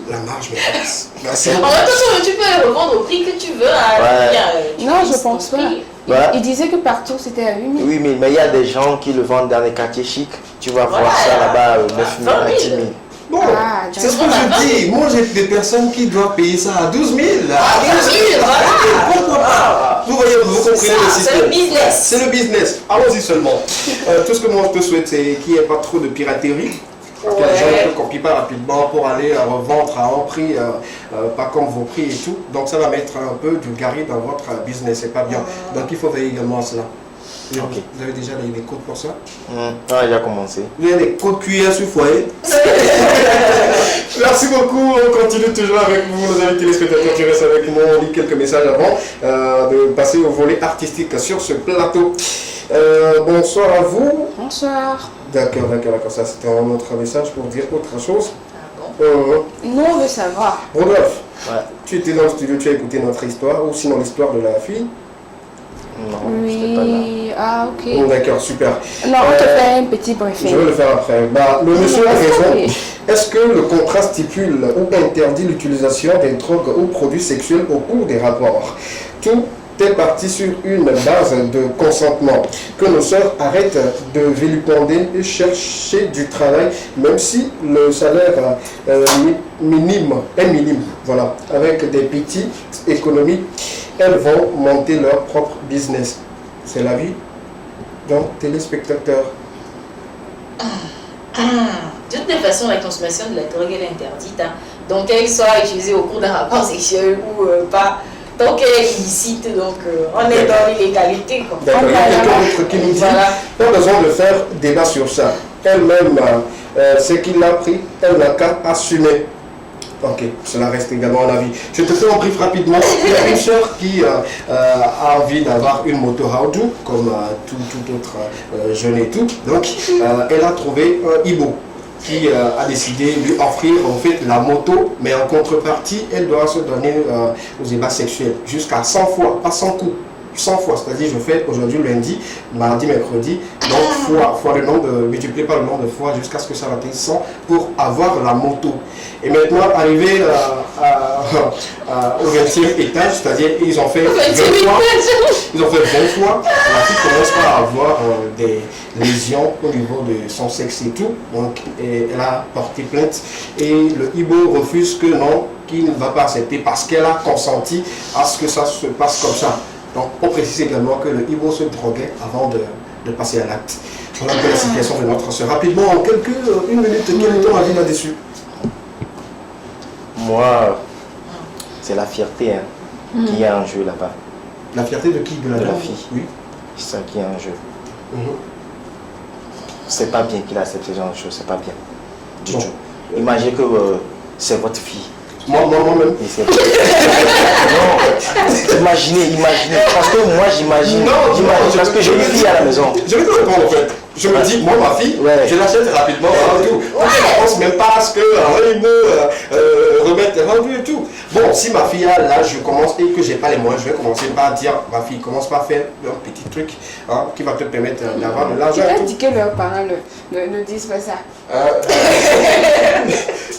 La marge m'intéresse. Merci. En même temps, tu peux les revendre au prix que tu veux. Non, je pense pas. Voilà. Il disait que partout c'était à 8000. Oui, mais il y a des gens qui le vendent dans les quartiers chics. Tu vas voir ça là-bas, 9 000 à 10 000. Bon, Ah, c'est ce que je dis. Moi, j'ai des personnes qui doivent payer ça à 12 000. À 12 000, voilà. Pourquoi pas? Vous voyez, vous comprenez le système. C'est le business. C'est le business. Allons-y seulement. Tout ce que moi je te souhaite, c'est qu'il n'y ait pas trop de piraterie. Que les gens ne copient pas rapidement pour aller revendre à un prix, pas comme vos prix et tout. Donc ça va mettre un peu du gari dans votre business, c'est pas bien. Donc il faut veiller également à cela. Ok. Vous avez déjà les codes pour ça? Ah, il a commencé. Vous avez les codes QR sur foyer? Merci beaucoup, on continue toujours avec vous, nos amis téléspectateurs. Tu restes avec moi, on lit quelques messages avant de passer au volet artistique sur ce plateau. Bonsoir à vous. Bonsoir. D'accord, ça c'était un autre message pour dire autre chose. Nous on veut savoir. Rodolphe, Ouais. tu étais dans le studio, tu as écouté notre histoire, ou sinon l'histoire de la fille. Non, Oui. Ah ok. Oh, d'accord, super. Non, on te fait un petit Je briefing. vais le faire après. Le monsieur a raison. Oui. Est-ce que le contrat stipule ou interdit l'utilisation des drogues ou produits sexuels au cours des rapports? Tout est parti sur une base de consentement. Que nos sœurs arrêtent de vilipender et chercher du travail, même si le salaire minime est minime. Voilà. Avec des petites économies, elles vont monter leur propre business. C'est la vie. Donc, téléspectateurs. De toutes les façons, la consommation de la drogue elle est interdite. Donc qu'elle soit utilisée au cours d'un rapport sexuel ou pas, tant qu'elle est illicite, donc on est dans l'illégalité. D'accord, il y a quelqu'un d'autre qui nous dit, pas besoin de faire débat sur ça. Elle-même, ce qu'il a pris, elle n'a qu'à assumer. Ok, cela reste également un avis. Je te fais un brief rapidement. Il y a une sœur qui a envie d'avoir une moto Haodu, comme tout autre jeune et tout. Donc, elle a trouvé un Ibo qui a décidé de lui offrir en fait la moto, mais en contrepartie, elle doit se donner aux ébats sexuels jusqu'à 100 fois, pas 100 coups. 100 fois, c'est-à-dire je fais aujourd'hui lundi, mardi, mercredi, donc fois le nombre multiplié par le nombre de fois jusqu'à ce que ça atteigne 100 pour avoir la moto. Et maintenant, arrivé au 20e étage, c'est-à-dire ils ont fait 20 fois, la fille commence par avoir des lésions au niveau de son sexe et tout, donc elle a porté plainte et le Ibo refuse que non, qu'il ne va pas accepter parce qu'elle a consenti à ce que ça se passe comme ça. Donc on précise également que le Ibo se droguait avant de passer à l'acte. Voilà un peu la situation de notre soeur. Rapidement, en une minute, quel est ton avis là-dessus? Moi, c'est la fierté qui est en jeu là-bas. La fierté de qui? De la fille. Oui. C'est ça qui est en jeu. C'est pas bien qu'il accepte ce genre de choses, c'est pas bien. Du tout. Imaginez que c'est votre fille. Moi-même. Non, imaginez. Parce que moi j'imagine. Parce que j'ai une fille à la maison. Je vais te répondre en fait. Je me dis, moi ma fille, je l'achète rapidement. Tout. On ne pense même pas à ce que remettre rendu et tout. Bon, si ma fille a là, je commence et que j'ai pas les moyens, je vais commencer par dire, ma fille, commence par faire un petit truc qui va te permettre d'avoir de l'argent. Tu as dit que leurs parents ne disent pas ça.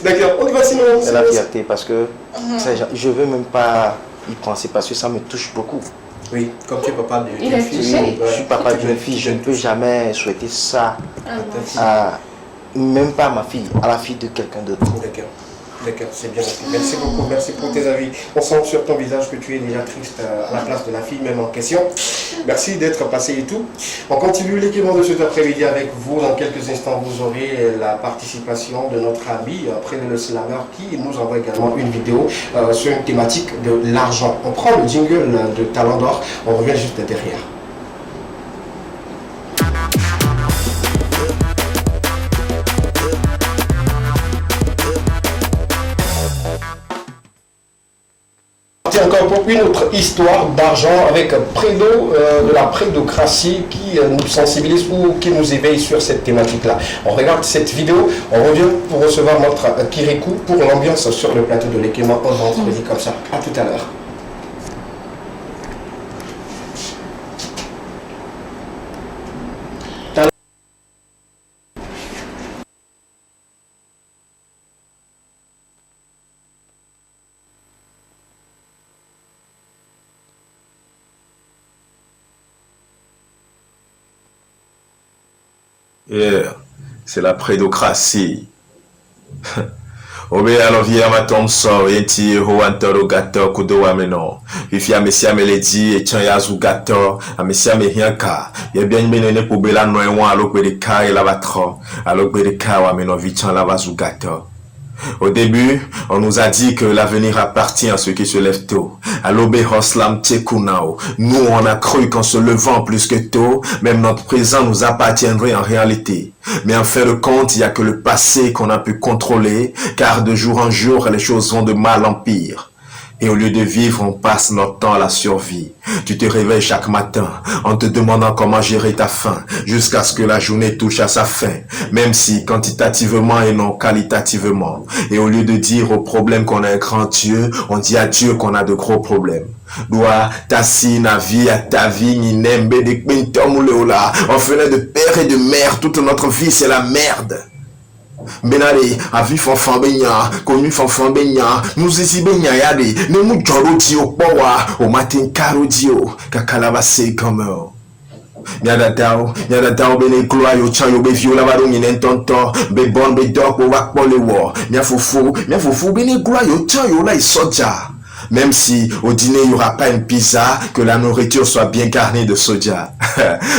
D'accord, on y va sinon. C'est la fierté parce que je veux même pas y penser parce que ça me touche beaucoup. Oui, comme tu es papa d'une fille. Je suis papa d'une fille, je ne peux jamais souhaiter ça même pas à ma fille, à la fille de quelqu'un d'autre. D'accord, c'est bien. Merci beaucoup, merci pour tes avis. On sent sur ton visage que tu es déjà triste à la place de la fille même en question. Merci d'être passé et tout. On continue l'équipement de cet après-midi avec vous. Dans quelques instants, vous aurez la participation de notre ami Prédo le Slammer qui nous envoie également une vidéo sur une thématique de l'argent. On prend le jingle de Talent d'Or, on revient juste derrière. Encore pour une autre histoire d'argent avec Prédo de la prédocratie qui nous sensibilise ou qui nous éveille sur cette thématique-là. On regarde cette vidéo, on revient pour recevoir notre Kirikou pour l'ambiance sur le plateau de l'équipement un vendredi comme ça. À tout à l'heure. Yeah, c'est la prédocratie. Obe alovia matomso yenti ho antoro gato kudo ameno. Ifia mesia meledi e chan yazu gato, amesia mehianka. Ye bien menene pour bela noywa alokwe de ka et la batro. Alokwe de ka wa meno vichan la vazu gato. Au début, on nous a dit que l'avenir appartient à ceux qui se lèvent tôt. À l'obé Hoslam Tchekunao. Nous, on a cru qu'en se levant plus que tôt, même notre présent nous appartiendrait en réalité. Mais en fin de compte, il n'y a que le passé qu'on a pu contrôler, car de jour en jour, les choses vont de mal en pire. Et au lieu de vivre, on passe notre temps à la survie. Tu te réveilles chaque matin en te demandant comment gérer ta faim jusqu'à ce que la journée touche à sa fin, même si quantitativement et non qualitativement. Et au lieu de dire au problème qu'on a un grand Dieu, on dit à Dieu qu'on a de gros problèmes. Doit tassi na vie à ta vie ni nembe de kbentomuleola. On venait de père et de mère, toute notre vie c'est la merde. Benare, avi fanfan benya, connu fanfan benya, nous ici benya yade, ne mu joro dio powa, o matin karo dio, kakalabase comme Nyadadao bene gloa yo chan yo be viola baro nyinen tonton, be bon be dog o wak pole wo, nyafufu bene gloa yo chan yo la soja. Même si au dîner il n'y aura pas une pizza, que la nourriture soit bien garnie de soja.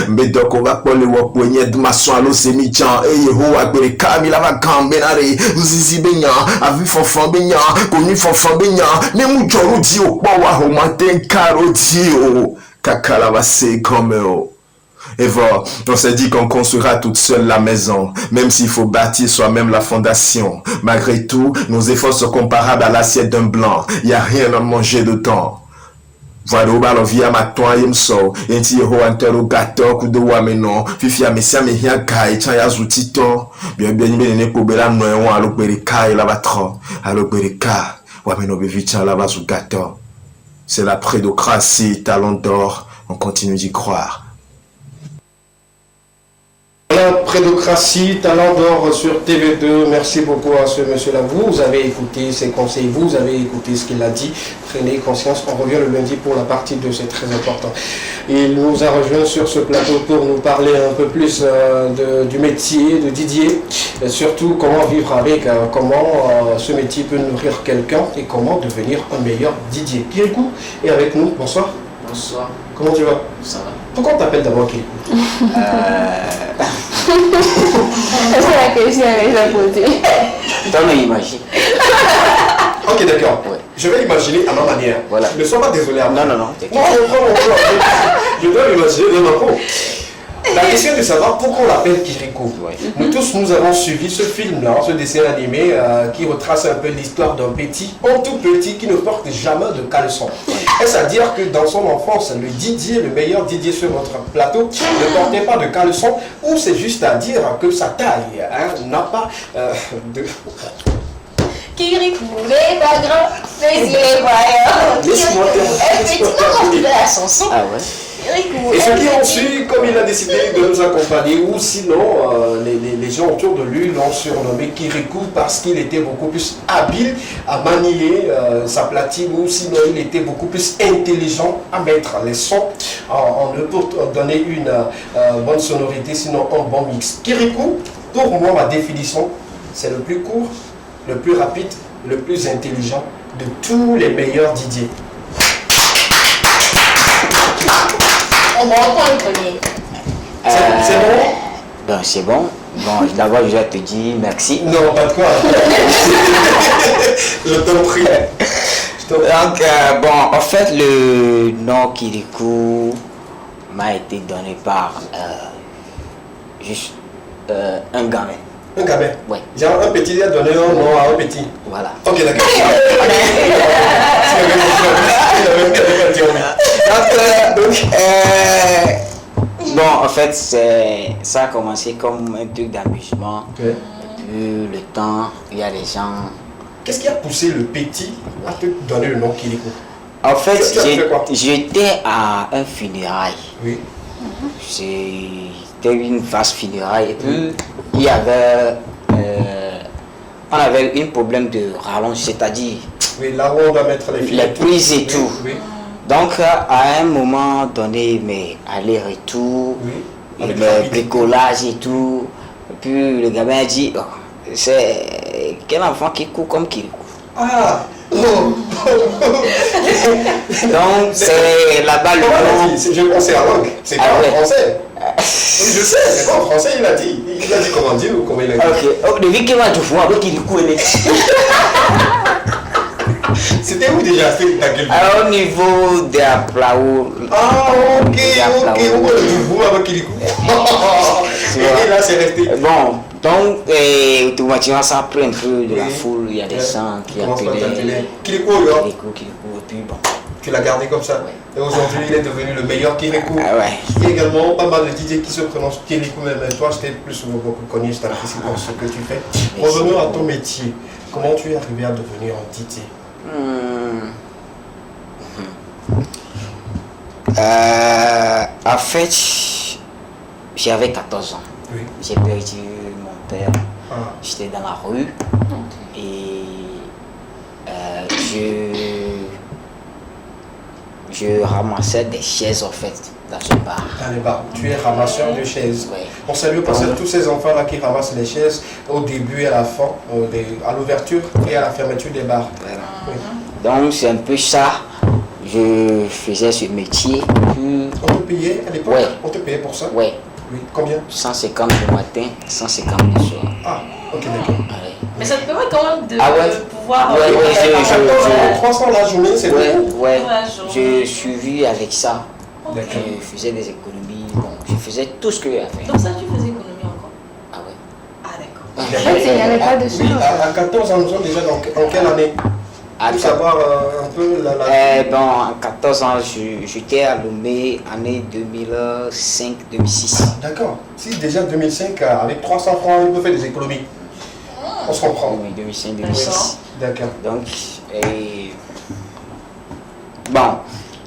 Mais donc on va pas le voir poignet de maçon à l'eau c'est mi-chan. Et yeho a gbere kamila va kambenare. Zizi benya, avi fonfon benya, connu fonfon benya. Ne mu joro di o powa o matin karo di o. Kakala va se comme o. Et voilà, on s'est dit qu'on construira toute seule la maison, même s'il faut bâtir soi-même la fondation. Malgré tout, nos efforts sont comparables à l'assiette d'un blanc. Il n'y a rien à manger dedans. Voilà, on vient ma toi et m'so. Yenti yeho antero gato kudo wa meno. Fifia mesia mehia kai chan ya zutito. Bien ne pobela noywa alokbere kai la batro. Alokbere ka wa meno bevi chan la bazu gato. C'est la prédocratie, talent d'or. on continue d'y croire. La prédocratie, Talent d'or sur TV2. Merci beaucoup à ce monsieur-là. Vous avez écouté ses conseils, vous avez écouté ce qu'il a dit. Prenez conscience, on revient le lundi pour la partie 2, c'est très important. Il nous a rejoint sur ce plateau pour nous parler un peu plus du métier de Didier, et surtout comment vivre avec, comment ce métier peut nourrir quelqu'un et comment devenir un meilleur Didier. Kirikou est avec nous, bonsoir. Bonsoir. Comment tu vas? Ça va. Pourquoi on t'appelle d'abord Kirikou? C'est la question que j'ai posée. Dans mon imagine. Ok, d'accord. Ouais. Je vais l'imaginer à ma manière. Voilà. Ne sois pas désolé. Non. Je dois l'imaginer de ma peau. La question est de savoir pourquoi on l'appelle Kirikou. Ouais. Nous tous, nous avons suivi ce film-là, ce dessin animé qui retrace un peu l'histoire d'un petit, un tout petit qui ne porte jamais de caleçon. Est-ce à dire que dans son enfance, le Didier, le meilleur Didier sur notre plateau, ne portait pas de caleçon, ou c'est juste à dire que sa taille n'a pas de... Kirikou n'est pas grand, mais il est voyant. Laisse-moi de la chanson. Ah ouais. Kirikou. Et ceux qui ont su, comme il a décidé de nous accompagner, ou sinon les gens autour de lui l'ont surnommé Kirikou parce qu'il était beaucoup plus habile à manier sa platine, ou sinon il était beaucoup plus intelligent à mettre les sons en eux pour donner une bonne sonorité, sinon un bon mix. Kirikou, pour moi, ma définition, c'est le plus court, le plus rapide, le plus intelligent de tous les meilleurs Didier. On va entendre le premier. C'est bon? Ben, c'est bon. Bon, d'abord, je dois te dire merci. Non, pas de quoi. Je t'en prie. Donc, bon, en fait, le nom Kirikou m'a été donné par juste un gamin. Un gamin? Ouais. Genre un petit a donné un nom à un petit. Voilà. Ok, d'accord. Bon, en fait, ça a commencé comme un truc d'amusement. Ok. Et puis, le temps, il y a des gens... Qu'est-ce qui a poussé le petit à te donner le nom Kirikou? En fait, Qu'est-ce que ça fait quoi? j'étais à un funérail. Oui. C'était une vaste funéraille. Et puis, il y avait... on avait un problème de rallonge, c'est-à-dire Oui, là où on doit mettre les filets. les prises et Oui, tout. Oui. Donc, à un moment donné, mes allers-retours, Oui. et Avec mes rapidité. bricolages et tout. Et puis, le gamin a dit, oh, c'est quel enfant qui court comme qui court. Ah. Oh. Donc, c'est là-bas le Comment il a nom. dit? Je pensais en langue. C'est pas Ah en ouais. français. Oui, je sais, c'est pas en français, il a dit. Il a dit comment dire ou comment il a dit. Ok, oh, depuis qu'il m'a tout fou, avec qui court, il est. C'était où déjà? C'était dans quel pays? Alors, au niveau de la Plao. Ah, ok, où est le vous avec Kirikou? Et là, c'est resté. Bon, donc, automatiquement, ça a pris un peu de la foule. Il y a des gens qui appelaient Kirikou, Kirikou, et puis bon. tu l'as gardé comme ça. Et aujourd'hui, il est devenu le meilleur Kirikou. Ah ouais. Il y a également pas mal de DJ qui se prononcent Kirikou, même toi, je t'ai plus beaucoup connu, je t'apprécie pour ce que tu fais. Revenons à ton métier. Comment tu es arrivé à devenir un DJ? En fait, j'avais 14 ans. Oui. J'ai perdu mon père. Ah. J'étais dans la rue et je ramassais des chaises en fait dans un bar. Dans les bars. Tu es ramasseur de chaises. Ouais. On salue au passage tous ces enfants-là qui ramassent les chaises au début et à la fin, à l'ouverture et à la fermeture des bars. Voilà. Oui. Donc c'est un peu ça. Je faisais ce métier. Puis, On te payait à l'époque? Ouais. On te payait pour ça? ouais, Oui. Combien? 150 le matin, 150 le soir. Ah, ok, d'accord. Ouais. Mais ça te permet quand même de Ah ouais. pouvoir... Ouais, ouais, 300 la journée, c'est Ouais, beaucoup. ouais. journée. Je suivis avec ça. D'accord. Je faisais des économies. Bon, je faisais tout ce que j'avais fait. Donc ça, tu faisais économie encore? Ah ouais. Ah d'accord. Il n'y avait pas de Oui, chance. à 14 ans, nous sommes déjà en quelle année? À Pour savoir un peu la... bon, à 14 ans, j'étais à Lomé, année 2005-2006. D'accord. Si déjà 2005, avec 300 francs, il peut faire des économies. On se comprend. Oui, 2005-2006. D'accord. Donc, bon,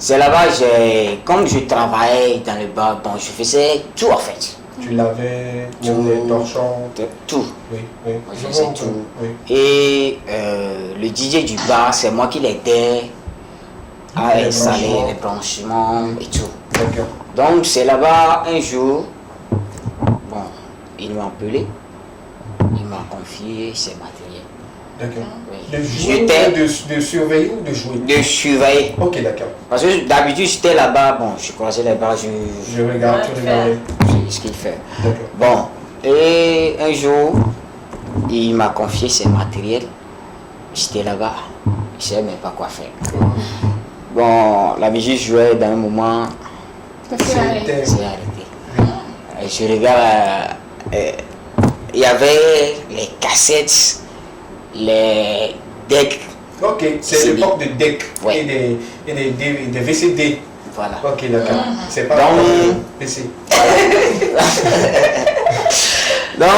C'est là-bas, comme je travaillais dans le bar, bon, je faisais tout en fait. Tu l'avais, même les torchons. Tout. Oui, oui. Moi, je faisais tout. Oui. Et le DJ du bar, c'est moi qui l'aidais à Les installer branchements. les branchements et tout. D'accord. Donc c'est là-bas un jour, bon, il m'a appelé, il m'a confié ses matériels. D'accord. Oui. De jouer, J'étais de surveiller ou de jouer? de surveiller. Ok, d'accord. Parce que d'habitude j'étais là-bas, bon, je croisais les bars, Je regarde, tu regardes. ce qu'il fait. D'accord. Bon, et un jour, il m'a confié ses matériels. J'étais là-bas, je ne savais même pas quoi faire. Bon, la musique jouait dans un moment, C'était- c'est arrêté. Je regarde, il y avait les cassettes, les decks, Ok, c'est CD. l'époque de deck Ouais. et des VCD. voilà. Ok, d'accord. C'est pas Donc- le PC. Donc,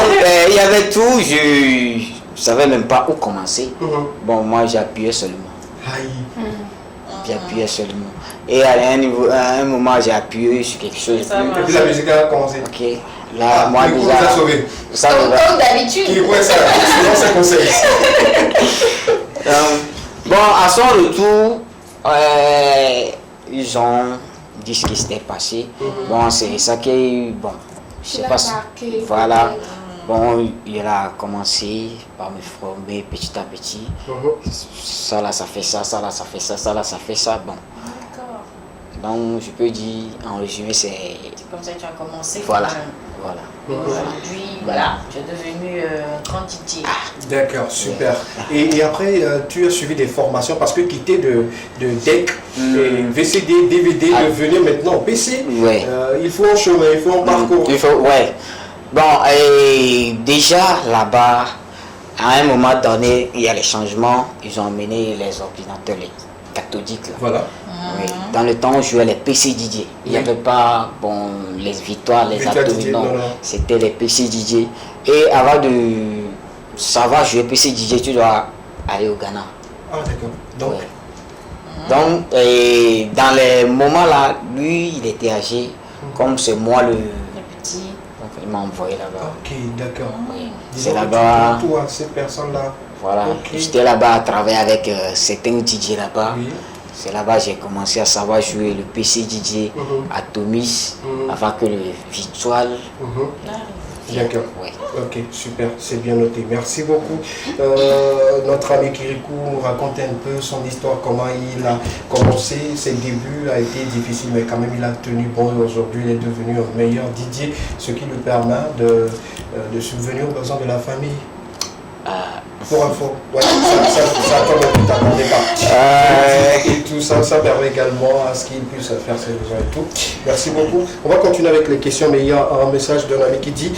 il y avait tout, je ne savais même pas où commencer. Bon, moi j'appuyais seulement. Aïe. J'appuyais seulement. Et à un moment, j'ai appuyé sur quelque chose. Et puis la musique a commencé. Ok. Là, moi Kirikou déjà. nous a sauvés. Ça Comme, me va. comme d'habitude. Kirikou est ça. Suivant ses conseils. Bon, à son retour, ils ont dit ce qui s'était passé. Bon, c'est ça qui. Bon, je sais Il a pas si. marqué, Voilà. peut-être. Bon, il a commencé par me former petit à petit. Ça là, ça fait ça, ça là, ça fait ça, ça là, ça fait ça. Bon. D'accord. Donc, je peux dire, en résumé, c'est. C'est comme ça que tu as commencé. Voilà. quand même. Voilà. Aujourd'hui, voilà, tu es devenu grand DJ. D'accord, super. Et après, tu as suivi des formations parce que quitter de deck, et VCD, DVD, Ah. de venir maintenant au PC, Ouais. il faut un chemin, il faut un parcours. Il faut, ouais. Bon, et déjà là-bas, à un moment donné, il y a les changements. Ils ont emmené les ordinateurs, les cathodiques. Là. Voilà. Oui. Dans le temps, on jouait les PC DJ. Il n'y avait pas bon, les victoires, les Victoire atomes, DJ, non. non, non. C'était les PC DJ. Et avant de savoir jouer PC DJ, tu dois aller au Ghana. Ah, d'accord. Donc, Ouais. Donc, et dans les moments là, lui, il était âgé. Comme c'est moi le. Le petit. Donc, il m'a envoyé là-bas. ok, d'accord. Oui. Disons C'est que là-bas. tu prends tout à ces personnes-là. Voilà. Ok. J'étais là-bas à travailler avec certains DJ là-bas. Oui. C'est là-bas que j'ai commencé à savoir jouer le PC DJ à Tomis avant que le virtual. D'accord. Ouais. Ok, super, c'est bien noté. Merci beaucoup. Notre ami Kirikou nous raconte un peu son histoire, comment il a commencé. Ses débuts a été difficile, mais quand même il a tenu bon. Aujourd'hui, il est devenu un meilleur DJ, ce qui lui permet de subvenir aux besoins de la famille. Pour info, ouais, ça tombe un peu, t'attendais pas. Et tout ça, ça permet également à ce qu'il puisse faire ses besoins et tout. Merci beaucoup. On va continuer avec les questions, mais il y a un message d'un ami qui dit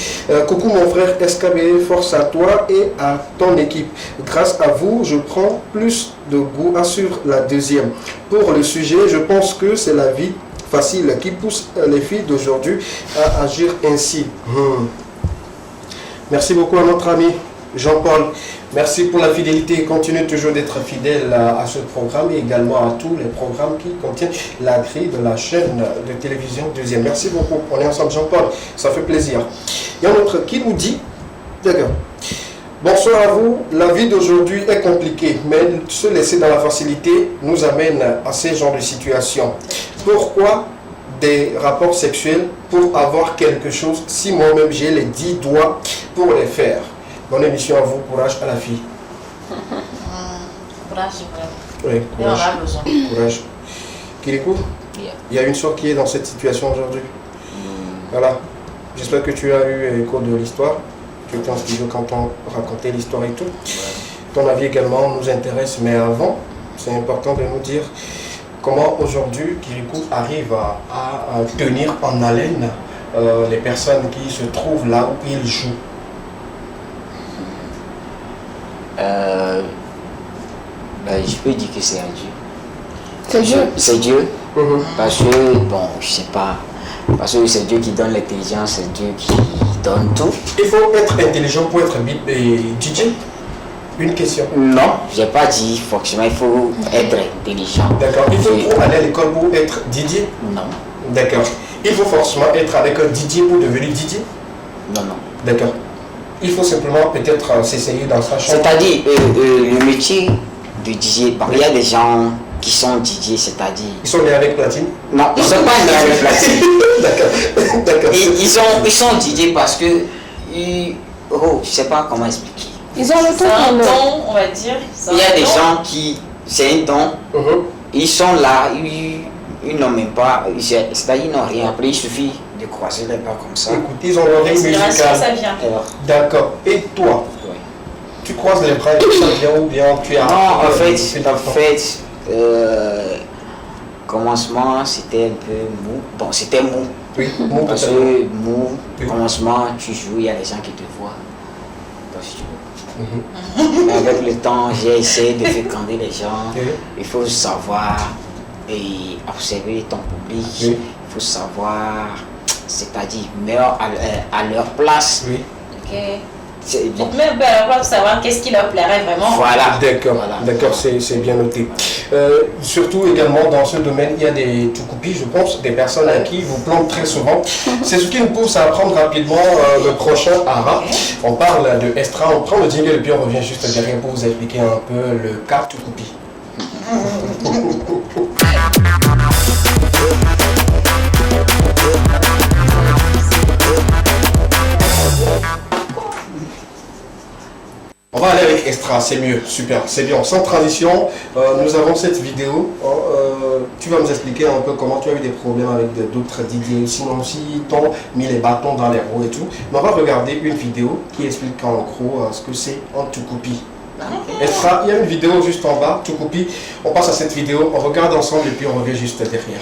coucou mon frère SKB, force à toi et à ton équipe. Grâce à vous, je prends plus de goût. Assure la deuxième. Pour le sujet, je pense que c'est la vie facile qui pousse les filles d'aujourd'hui à agir ainsi. Merci beaucoup à notre ami Jean-Paul. Merci pour la fidélité. Continue toujours d'être fidèle à ce programme et également à tous les programmes qui contiennent la grille de la chaîne de télévision deuxième. Merci beaucoup. On est ensemble, Jean-Paul. Ça fait plaisir. Il y a un autre qui nous dit, d'accord. Bonsoir à vous. La vie d'aujourd'hui est compliquée, mais se laisser dans la facilité nous amène à ces genres de situations. Pourquoi des rapports sexuels pour avoir quelque chose si moi-même j'ai les 10 doigts pour les faire? Bonne émission à vous, courage à la fille. Courage, vraiment. Oui, Et on courage. a besoin. Courage. Kirikou, Yeah. il y a une soeur qui est dans cette situation aujourd'hui. Voilà. J'espère que tu as eu écho de l'histoire. Tu étais en studio quand on racontait l'histoire et tout. Ton avis également nous intéresse, mais avant, c'est important de nous dire comment aujourd'hui Kirikou arrive à tenir en haleine les personnes qui se trouvent là où il joue. Je peux dire que c'est un Dieu. C'est Dieu. C'est Dieu. Parce que, bon, je sais pas. Parce que c'est Dieu qui donne l'intelligence, c'est Dieu qui donne tout. Il faut être intelligent pour être DJ. Une question. Non, j'ai pas dit forcément, il faut être intelligent. D'accord. Il faut trop aller à l'école pour être Didier? Non. D'accord. Il faut forcément être avec un Didier pour devenir Didier? Non, non. D'accord. Il faut simplement peut-être s'essayer dans sa chambre. C'est-à-dire, le métier de DJ, bon, il y a des gens qui sont DJ, c'est-à-dire... Ils sont nés avec platine? Non, ils ne sont pas nés avec platine. D'accord. D'accord. Ils sont DJ parce que... oh, je ne sais pas comment expliquer. Ils ont le C'est temps un en eux. don, on va dire. Il y a des gens qui... C'est un don. Ils sont là, ils n'ont même pas... C'est-à-dire, ils n'ont rien. Après, il suffit de croiser les bras comme ça. Écoute, ils ont l'oreille L'inspiration, musicale. ça vient. Alors, D'accord. Et toi, ouais. tu croises les bras et ça vient ou bien tu es Non, en fait, commencement, c'était un peu mou. Bon, c'était mou. Oui, mon Parce totalement. que mou, Oui. commencement, tu joues, il y a des gens qui te voient. Donc, si tu veux. Mais avec le temps, j'ai essayé de féconder les gens. Oui. Il faut savoir et observer ton public. Oui. Il faut savoir, c'est-à-dire, mettre à leur place. Oui. Ok. C'est bon. Même pour savoir qu'est-ce qui leur plairait vraiment. Voilà. D'accord, Voilà. d'accord, c'est bien noté. Surtout également dans ce domaine, il y a des tout-coupis, je pense, des personnes à qui vous plantent très souvent. C'est ce qui nous pousse à apprendre rapidement le prochain ARA. On parle de Estra, on prend le jingle et puis on revient juste derrière pour vous expliquer un peu le cas tout-coupi. On va aller avec Estra, c'est mieux, super, c'est bien. Sans transition, nous avons cette vidéo. Tu vas nous expliquer un peu comment tu as eu des problèmes avec d'autres DJ, sinon aussi t'ont mis les bâtons dans les roues et tout. Mais on va regarder une vidéo qui explique en gros ce que c'est un tout-coupi. Estra, il y a une vidéo juste en bas, tout-coupi. On passe à cette vidéo, on regarde ensemble et puis on revient juste derrière.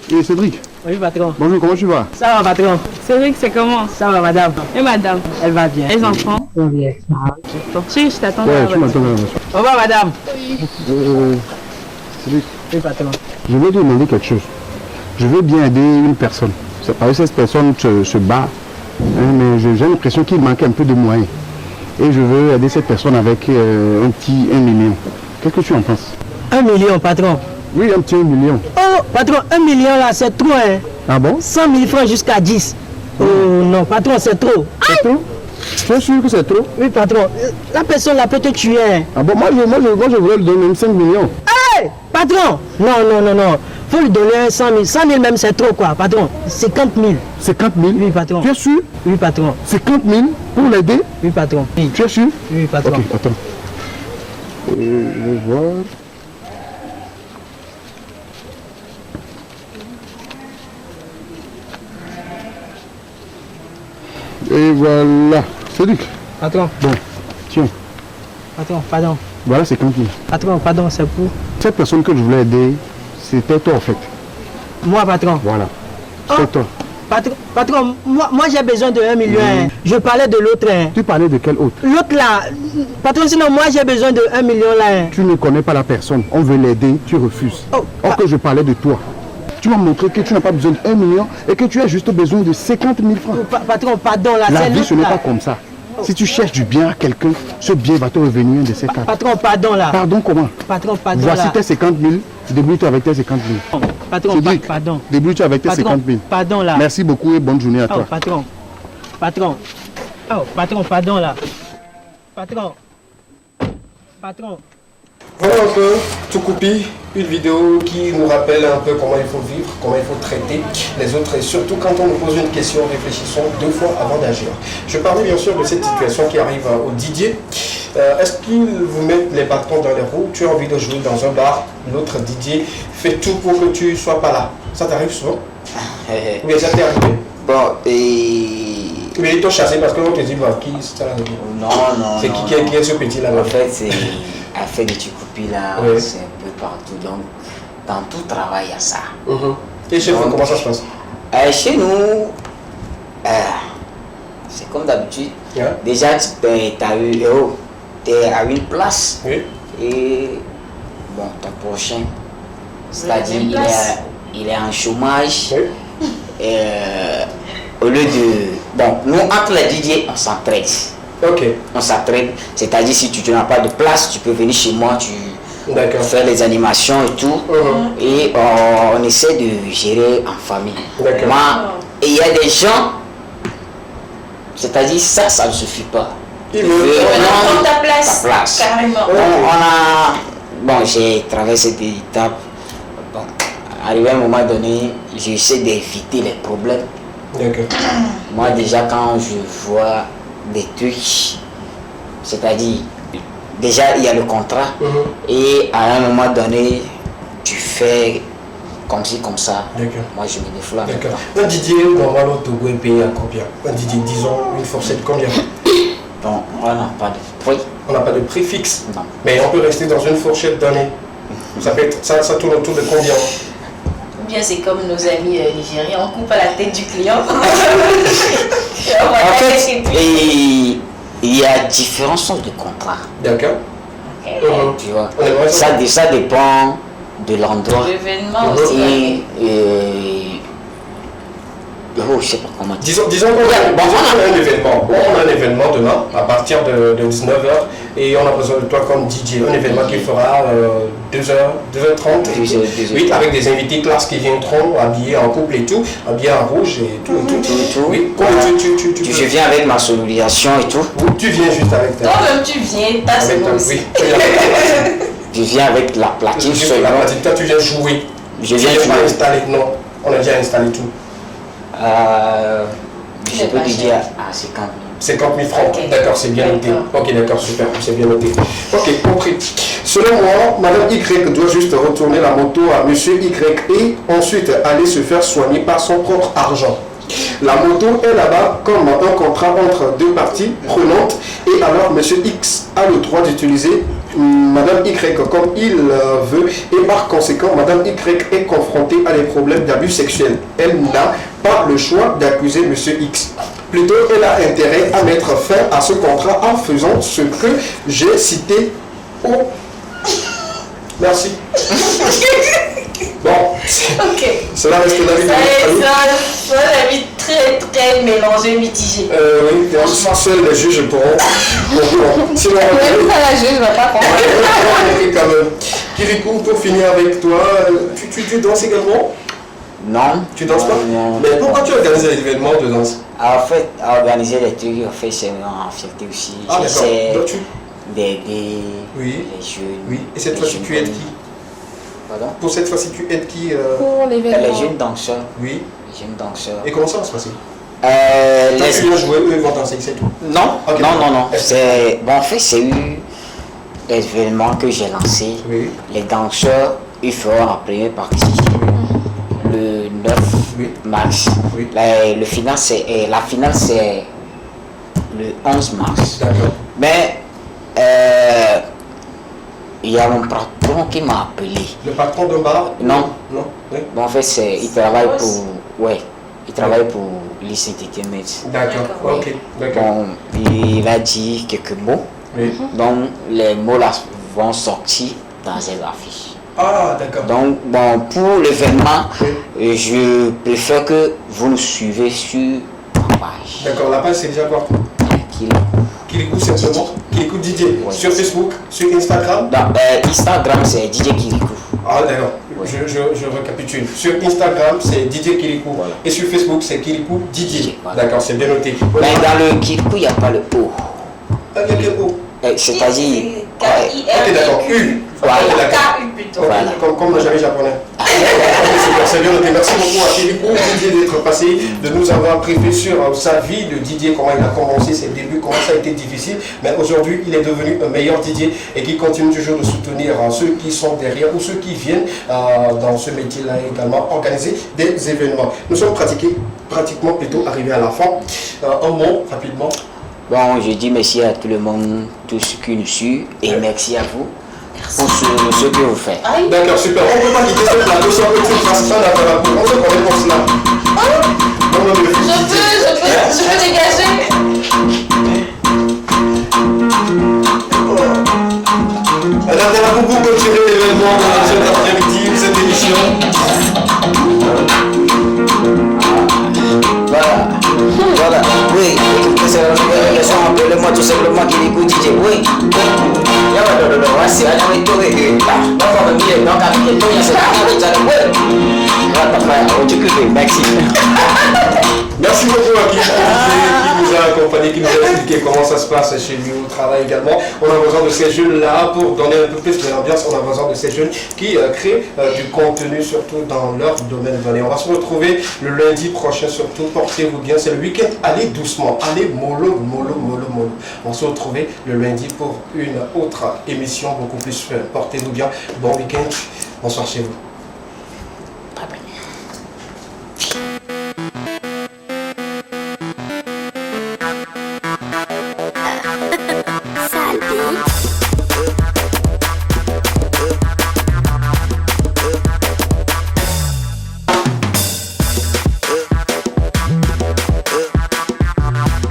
Et Cédric, Oui, patron. bonjour, comment tu vas? Ça va, patron. Cédric, c'est comment? Ça va, madame. Et madame? Elle va bien. Les enfants? Ils vont bien. Donc, je t'attends. Ouais, tu m'attends dans la voiture. Au revoir, madame. Cédric, Oui, patron. je veux te demander quelque chose. Je veux bien aider une personne. C'est parce que cette personne se bat, hein, mais j'ai l'impression qu'il manque un peu de moyens. Et je veux aider cette personne avec un petit 1 million. Qu'est-ce que tu en penses? 1 million, patron. Oui, un petit 1 million. Oh, patron, 1 million là, c'est trop, hein. Ah bon? 100 000 francs jusqu'à 10. Oh non, patron, c'est trop. C'est trop? Tu es sûr que c'est trop? Oui, patron. La personne là peut te tuer, hein. Ah bon, moi je voulais lui donner même 5 millions. Hey, patron! Non, non, non, non. Faut lui donner 100 000. 100 000 même, c'est trop, quoi, patron. 50 000. 50 000? Oui, patron. Tu es sûr? Oui, patron. 50 000 pour l'aider? Oui, patron. Oui, Tu es sûr? oui patron. Ok, attends. Je vais voir. Et voilà. Cédric. Patron, Bon, tiens. patron, pardon. Voilà 50 000. Patron, pardon, c'est pour Cette personne que je voulais aider, c'était toi en fait. moi, patron. Voilà. Oh. C'est toi. Patron, moi j'ai besoin de 1 million. Hein. Je parlais de l'autre. Hein. Tu parlais de quel autre? L'autre là, patron, sinon moi j'ai besoin de 1 million là. Hein. Tu ne connais pas la personne. On veut l'aider, tu refuses. Oh, Or que je parlais de toi. Tu m'as montré que tu n'as pas besoin de 1 million et que tu as juste besoin de 50 000 francs. Patron, pardon là, La c'est vie, l'autre ce n'est là. pas comme ça. Si tu cherches du bien à quelqu'un, ce bien va te revenir un de ces quatre. Patron, pardon là. Pardon comment? Patron, pardon Voici là. tes 50 000. Débrouille-toi avec tes 50 000. Patron, Cédric, pardon. Débrouille-toi avec tes Patron, 50 000. pardon là. Merci beaucoup et bonne journée à Oh, toi. patron. Patron. Oh, patron, pardon là. Patron. Patron. Voilà un peu tout-coupi, une vidéo qui nous rappelle un peu comment il faut vivre, comment il faut traiter les autres et surtout quand on nous pose une question, réfléchissons 2 fois avant d'agir. Je parlais bien sûr de cette situation qui arrive au Didier. Est-ce qu'ils vous mettent les bâtons dans les roues? Tu as envie de jouer dans un bar, l'autre Didier fait tout pour que tu ne sois pas là. Ça t'arrive souvent? Oui, ça t'est arrivé. Bon, et... Mais ils t'ont chassé parce que l'autre te dit, bah, qui c'est ça là? Non, non, C'est non, qui non. est ce petit là? En fait, c'est affaire de Tchoukoupi là, Oui. c'est un peu partout. Donc, dans tout travail, il y a ça. Et chez vous, comment ça se passe? Chez nous, c'est comme d'habitude. Yeah. Déjà, tu es à une place. Oui. Et bon, ton prochain, c'est-à-dire même place. il est en chômage. Oui. Au lieu de... Bon, nous, entre les DJ, on s'entraide. Ok. On s'entraide. C'est-à-dire, si tu n'as pas de place, tu peux venir chez moi, tu D'accord. faire les animations et tout. Et on essaie de gérer en famille. D'accord. Et il y a des gens, c'est-à-dire, ça ne suffit pas. Il Tu veut- veux Prends ta ta place. place. Carrément. Bon, j'ai traversé des étapes. Bon, arrivé à un moment donné, j'essaie d'éviter les problèmes. D'accord. Moi, déjà, quand je vois des trucs, c'est-à-dire, déjà, il y a le contrat. Et à un moment donné, tu fais comme ci, comme ça. D'accord. Moi, je me défloie. D'accord. Un Didier, normalement, au Togo est payé à combien? Un Didier, disons, une fourchette, combien? Donc, on n'a pas de prix. On n'a pas de prix fixe. Non. Mais on peut rester dans une fourchette d'année. Ça peut être, ça tourne autour de combien? Ou bien c'est comme nos amis nigériens, on coupe à la tête du client. Et on va En la fait, laisser. et il y a différentes sortes de contrats. D'accord. Tu vois, On aimerait ça. ça dépend de l'endroit. L'événement aussi. Oh, je sais pas comment dire. Disons qu'on a un événement. Bon, on a un événement demain à partir de 19h et on a besoin de toi comme DJ. Un événement qui fera 2h, 2h30. 2h30. Oui, avec des invités classe qui viendront habillés en couple et tout, habillés en rouge et tout. Oui, comment Je viens avec ma sonorisation et tout. Ou tu viens juste avec ta... Toi-même tu viens, t'as avec ce ta- mot aussi. oui, tu viens avec ta- Je viens avec la platine Juste seulement. la platine. Toi, tu viens jouer. Je Tu viens viens pas jouer. installer. Non, on a déjà installé tout. Je peux te dire à 50 000. 50 000 francs. Ok. D'accord, c'est bien noté. D'accord. Ok, d'accord, super, c'est bien noté. Ok, compris. Selon moi, Madame Y doit juste retourner la moto à Monsieur Y et ensuite aller se faire soigner par son propre argent. La moto est là-bas comme un contrat entre deux parties prenantes et alors Monsieur X a le droit d'utiliser Madame Y comme il veut et par conséquent Madame Y est confrontée à des problèmes d'abus sexuels. Elle n'a pas le choix d'accuser Monsieur X. Plutôt, elle a intérêt à mettre fin à ce contrat en faisant ce que j'ai cité au... Merci. Bon, Ok. cela reste la vie. C'est un avis très très mélangé, mitigé. Oui, seuls les juges pourront. Sinon, Même ça, la juge ne va pas comprendre. quand même. Kirikou, pour finir avec toi, tu danses également? Non. Tu danses pas? Non. Mais pourquoi tu organises l'événement de danse? En fait, à organiser les trucs, en fait, c'est en fierté aussi. Ah, J'essaie d'accord. Donc, d'aider Oui. les jeunes. Oui, et cette les fois-ci, jeunes tu aides connus. qui? Pardon? Pour cette fois-ci, tu aides qui Pour Les l'événement. jeunes danseurs. Oui. Les jeunes danseurs. Et comment ça va se passer? Les- Toi, tu viens jouer, eux, ils vont danser, c'est tout. Non, Ok. non. C'est... Bon, en fait, c'est eu l'événement que j'ai lancé. Oui. Les danseurs, ils feront la première partie le 9 Oui. mars. Oui. La finale, c'est le 11 mars. D'accord. Mais il y a mon patron qui m'a appelé. Le patron d'un bar? Non. Non. Oui. Bon, en fait, il travaille pour... Ouais, il travaille pour l'IC Entertainment. D'accord. Ok. D'accord. Bon, il a dit quelques mots. Oui. Donc, les mots là vont sortir dans les affiches. Ah, d'accord. Donc, bon, pour l'événement, je préfère que vous nous suivez sur ma page. D'accord. La page, c'est déjà quoi? Kirikou simplement. Kirikou DJ. Ouais. Sur Facebook, sur Instagram. Dans Instagram, c'est DJ Kirikou. Ah, d'accord. Ouais. Je récapitule. Sur Instagram, c'est DJ Kirikou. Voilà. Et sur Facebook, c'est Kirikou DJ. Voilà. D'accord, c'est bien noté. Mais dans le Kirikou, il n'y a pas le O. Avec le O. C'est-à-dire... Ok, d'accord. U. Voilà. Ok, d'accord. K-U plutôt. Voilà. Comme le jamais japonais. Ok, super, c'est bien noté. Merci beaucoup à Kirikou, Didier, d'être passé, de nous avoir briefé sur sa vie de Didier, comment il a commencé ses débuts, comment ça a été difficile. Mais aujourd'hui, il est devenu un meilleur Didier et qui continue toujours de soutenir ceux qui sont derrière ou ceux qui viennent dans ce métier-là également, organiser des événements. Nous sommes pratiquement plutôt arrivés à la fin. Un mot, rapidement. Bon, je dis merci à tout le monde, tous ceux qui nous suivent, et merci à vous pour ce que vous faites. D'accord, super. On ne peut pas quitter ce plateau sans que tu fasses ça dans la on se connaît pour cela. cultiver. Merci. Merci beaucoup à qui nous a accompagnés, qui nous a expliqué comment ça se passe chez lui au travail également. On a besoin de ces jeunes-là pour donner un peu plus de l'ambiance. On a besoin de ces jeunes qui créent du contenu, surtout dans leur domaine donné. On va se retrouver le lundi prochain, surtout. Portez-vous bien. C'est le week-end. Allez doucement. Allez mollo. On se retrouve le lundi pour une autre émission beaucoup plus fun. Portez-vous bien. Bon week-end. Bonsoir chez vous.